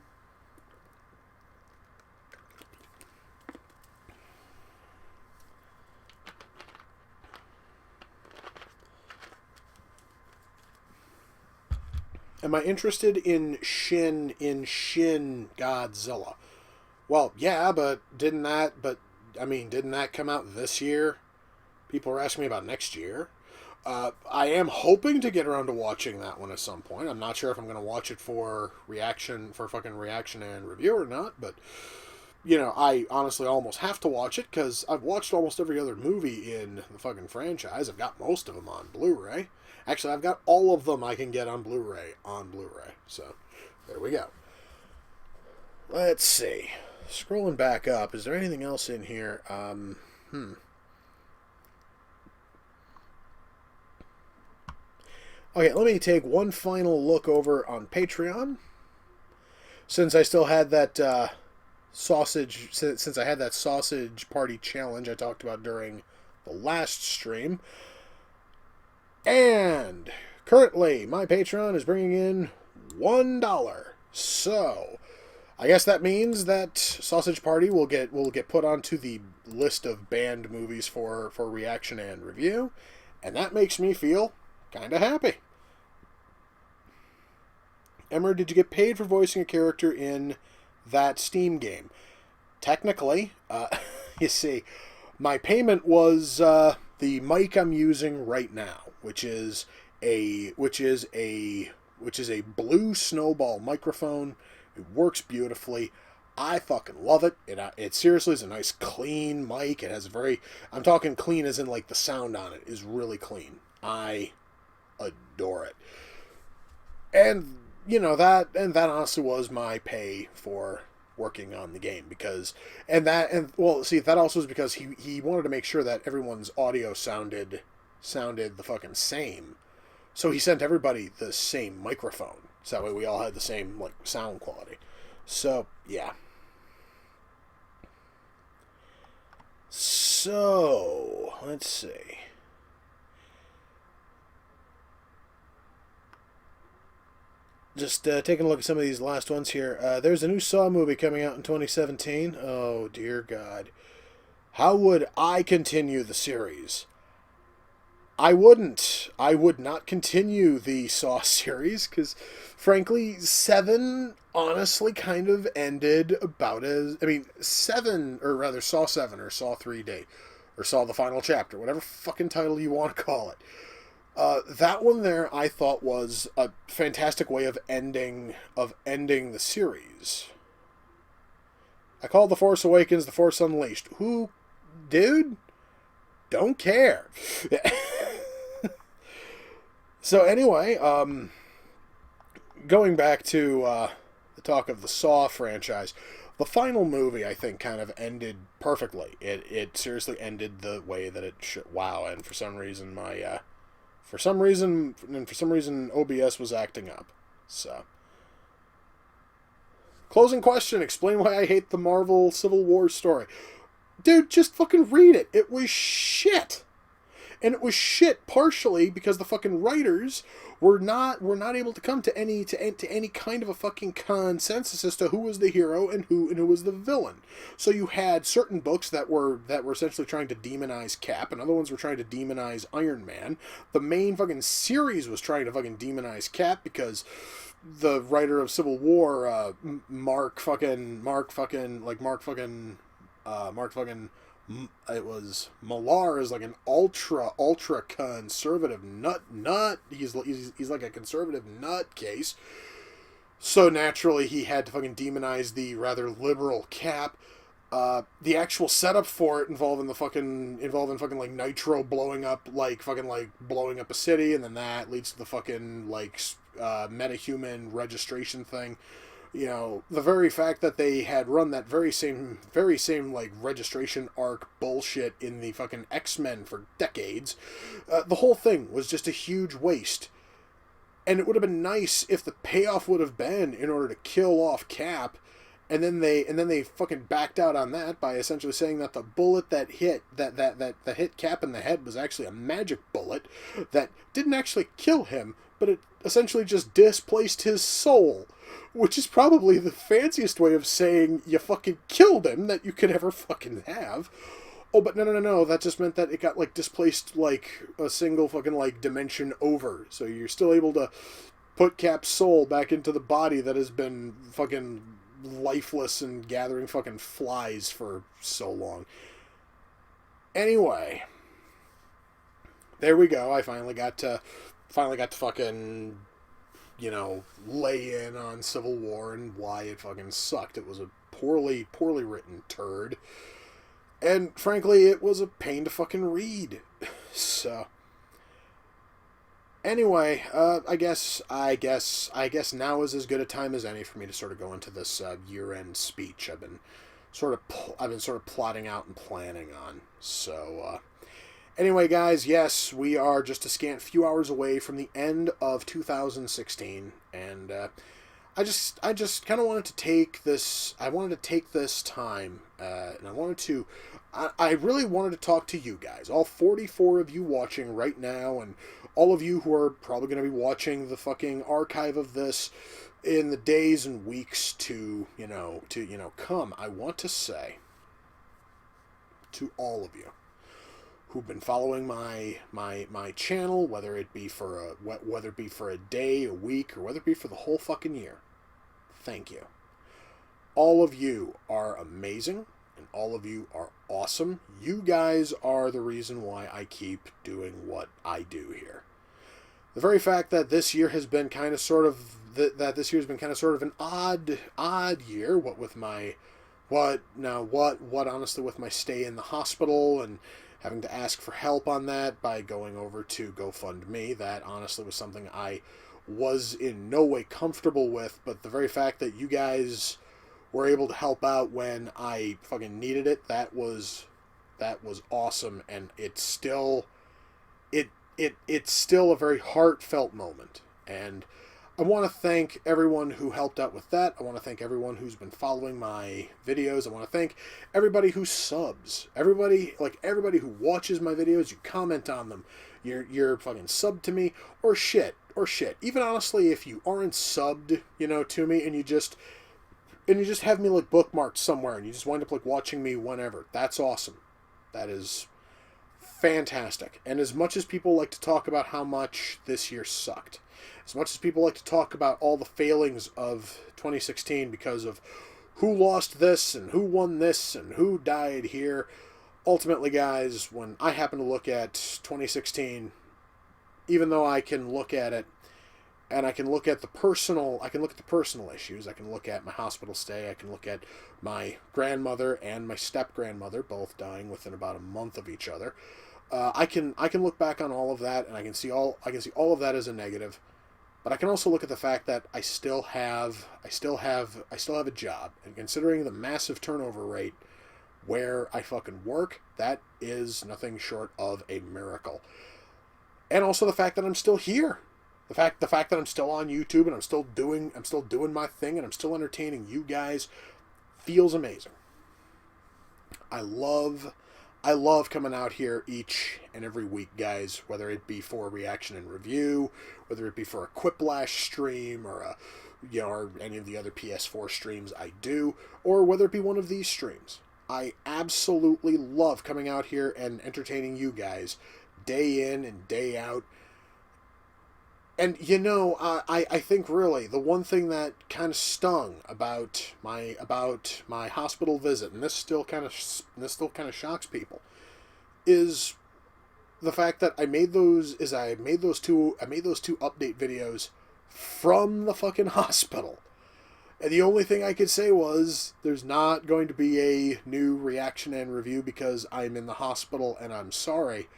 Am I interested in Shin Godzilla? Well, yeah, but didn't that come out this year? People are asking me about next year. I am hoping to get around to watching that one at some point. I'm not sure if I'm going to watch it for fucking reaction and review or not, but, I honestly almost have to watch it because I've watched almost every other movie in the fucking franchise. I've got most of them on Blu-ray. Actually, I've got all of them I can get on Blu-ray. So, there we go. Let's see. Scrolling back up, is there anything else in here? Okay, let me take one final look over on Patreon. Since I still had that since I had that sausage party challenge I talked about during the last stream. And currently, my Patreon is bringing in $1. So, I guess that means that Sausage Party will get put onto the list of banned movies for reaction and review, and that makes me feel kind of happy. Emer, did you get paid for voicing a character in that Steam game? Technically, you see, my payment was the mic I'm using right now, which is a blue snowball microphone. It works beautifully. I fucking love it. It seriously is a nice clean mic. It has a very, I'm talking clean as in like the sound on it is really clean. I adore it. And that honestly was my pay for working on the game, because that also is because he wanted to make sure that everyone's audio sounded the fucking same. So he sent everybody the same microphone. So that way we all had the same like sound quality. So, yeah. So, let's see. Just taking a look at some of these last ones here. There's a new Saw movie coming out in 2017. Oh, dear God. How would I continue the series? I wouldn't. I would not continue the Saw series, because, frankly, 7 honestly kind of ended about as... I mean, 7, or rather Saw 7, or Saw 3D, or Saw the Final Chapter, whatever fucking title you want to call it. That one there, I thought, was a fantastic way of ending the series. I call The Force Awakens The Force Unleashed. Who, dude? Don't care. So anyway, going back to the talk of the Saw franchise, the final movie, I think, kind of ended perfectly. It seriously ended the way that it should. Wow, and for some reason OBS was acting up. So, closing question: explain why I hate the Marvel Civil War story. Dude, just fucking read it. It was shit. And it was shit partially because the fucking writers were not able to come to any kind of a fucking consensus as to who was the hero and who was the villain. So you had certain books that were essentially trying to demonize Cap, and other ones were trying to demonize Iron Man. The main fucking series was trying to fucking demonize Cap because the writer of Civil War, Mark it was Millar, is like an ultra conservative nut. He's like a conservative nutcase. So naturally, he had to fucking demonize the rather liberal Cap. The actual setup for it involving like Nitro blowing up a city, and then that leads to the fucking like metahuman registration thing. You know, the very fact that they had run that very same like registration arc bullshit in the fucking X-Men for decades, the whole thing was just a huge waste. And it would have been nice if the payoff would have been in order to kill off Cap, and then they fucking backed out on that by essentially saying that the bullet that hit Cap in the head was actually a magic bullet that didn't actually kill him, but it essentially just displaced his soul. Which is probably the fanciest way of saying you fucking killed him that you could ever fucking have. Oh, but no. That just meant that it got, like, displaced, like, a single fucking, like, dimension over. So you're still able to put Cap's soul back into the body that has been fucking lifeless and gathering fucking flies for so long. Anyway. There we go. I finally got to fucking... lay in on Civil War and why it fucking sucked. It was a poorly written turd. And frankly, it was a pain to fucking read. So, anyway, I guess now is as good a time as any for me to sort of go into this year-end speech I've been sort of plotting out and planning on. So, anyway, guys, yes, we are just a scant few hours away from the end of 2016, and I just kind of wanted to take this. I wanted to take this time, and I really wanted to talk to you guys, all 44 of you watching right now, and all of you who are probably going to be watching the fucking archive of this in the days and weeks to come. I want to say to all of you who've been following my channel, whether it be for a day, a week, or whether it be for the whole fucking year, thank you. All of you are amazing. and all of you are awesome. You guys are the reason why I keep doing what I do here. The very fact that this year has been kind of sort of an odd year. Honestly, with my stay in the hospital and having to ask for help on that by going over to GoFundMe, that honestly was something I was in no way comfortable with. But the very fact that you guys were able to help out when I fucking needed it, that was awesome, and it's still a very heartfelt moment. And I want to thank everyone who helped out with that. I want to thank everyone who's been following my videos. I want to thank everybody who subs. Everybody who watches my videos, you comment on them. You're fucking subbed to me, or shit. Even honestly, if you aren't subbed, to me, and you just have me like bookmarked somewhere and you just wind up like watching me whenever, that's awesome. That is fantastic. And as much as people like to talk about how much this year sucked, as much as people like to talk about all the failings of 2016 because of who lost this and who won this and who died here, ultimately, guys, when I happen to look at 2016, even though I can look at it and I can look at the personal issues, I can look at my hospital stay, I can look at my grandmother and my step-grandmother both dying within about a month of each other. I can look back on all of that, and I can see all of that as a negative. But I can also look at the fact that I still have a job, and considering the massive turnover rate where I fucking work, that is nothing short of a miracle. And also the fact that I'm still here. The fact that I'm still on YouTube and I'm still doing my thing and I'm still entertaining you guys feels amazing. I love coming out here each and every week, guys, whether it be for a reaction and review, whether it be for a Quiplash stream or or any of the other PS4 streams I do, or whether it be one of these streams. I absolutely love coming out here and entertaining you guys day in and day out. And I think really the one thing that kind of stung about my hospital visit, and this still kind of shocks people, is the fact that I made those two update videos from the fucking hospital. And the only thing I could say was there's not going to be a new reaction and review because I'm in the hospital and I'm sorry.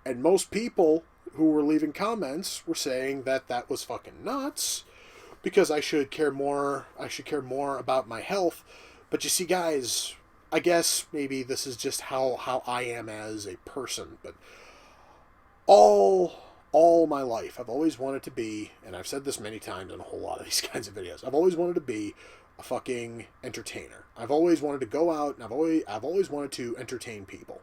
And most people who were leaving comments were saying that was fucking nuts because I should care more about my health. But you see, guys, I guess maybe this is just how I am as a person, but all my life I've always wanted to be, and I've said this many times in a whole lot of these kinds of videos, I've always wanted to be a fucking entertainer. I've always wanted to go out and I've always wanted to entertain people.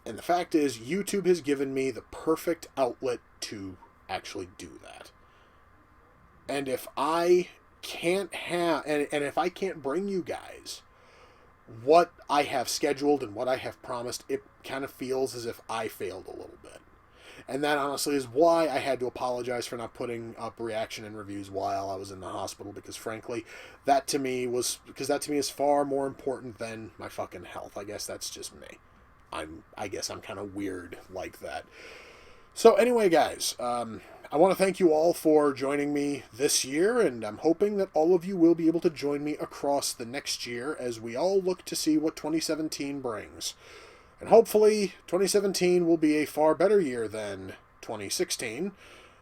And the fact is, YouTube has given me the perfect outlet to actually do that. And if I can't if I can't bring you guys what I have scheduled and what I have promised, it kind of feels as if I failed a little bit. And that honestly is why I had to apologize for not putting up reaction and reviews while I was in the hospital, because frankly, that to me is far more important than my fucking health. I guess that's just me. I guess I'm kind of weird like that. So anyway, guys, I want to thank you all for joining me this year, and I'm hoping that all of you will be able to join me across the next year as we all look to see what 2017 brings. And hopefully 2017 will be a far better year than 2016.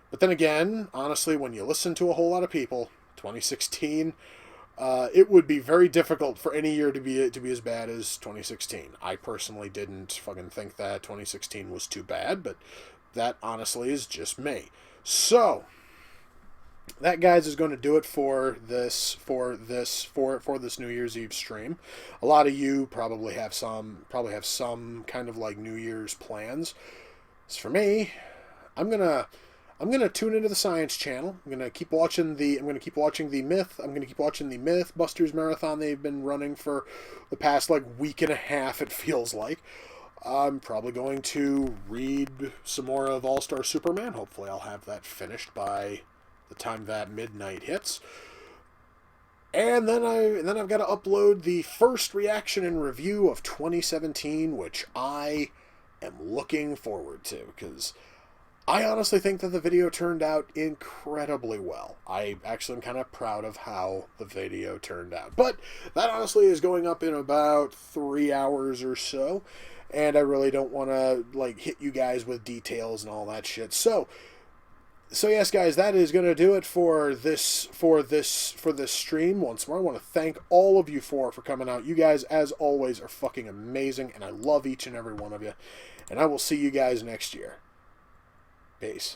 But then again, honestly, when you listen to a whole lot of people, 2016... it would be very difficult for any year to be as bad as 2016. I personally didn't fucking think that 2016 was too bad, but that honestly is just me. So that, guys, is going to do it for this New Year's Eve stream. A lot of you probably have some kind of like New Year's plans. As for me, I'm gonna tune into the Science Channel. I'm gonna keep watching the Mythbusters marathon they've been running for the past like week and a half, it feels like. I'm probably going to read some more of All-Star Superman. Hopefully I'll have that finished by the time that midnight hits. And then I've got to upload the first reaction and review of 2017, which I am looking forward to, because I honestly think that the video turned out incredibly well. I actually am kind of proud of how the video turned out. But that honestly is going up in about 3 hours or so, and I really don't want to like hit you guys with details and all that shit. So yes, guys, that is going to do it for this stream. Once more, I want to thank all of you for coming out. You guys, as always, are fucking amazing, and I love each and every one of you. And I will see you guys next year. Peace.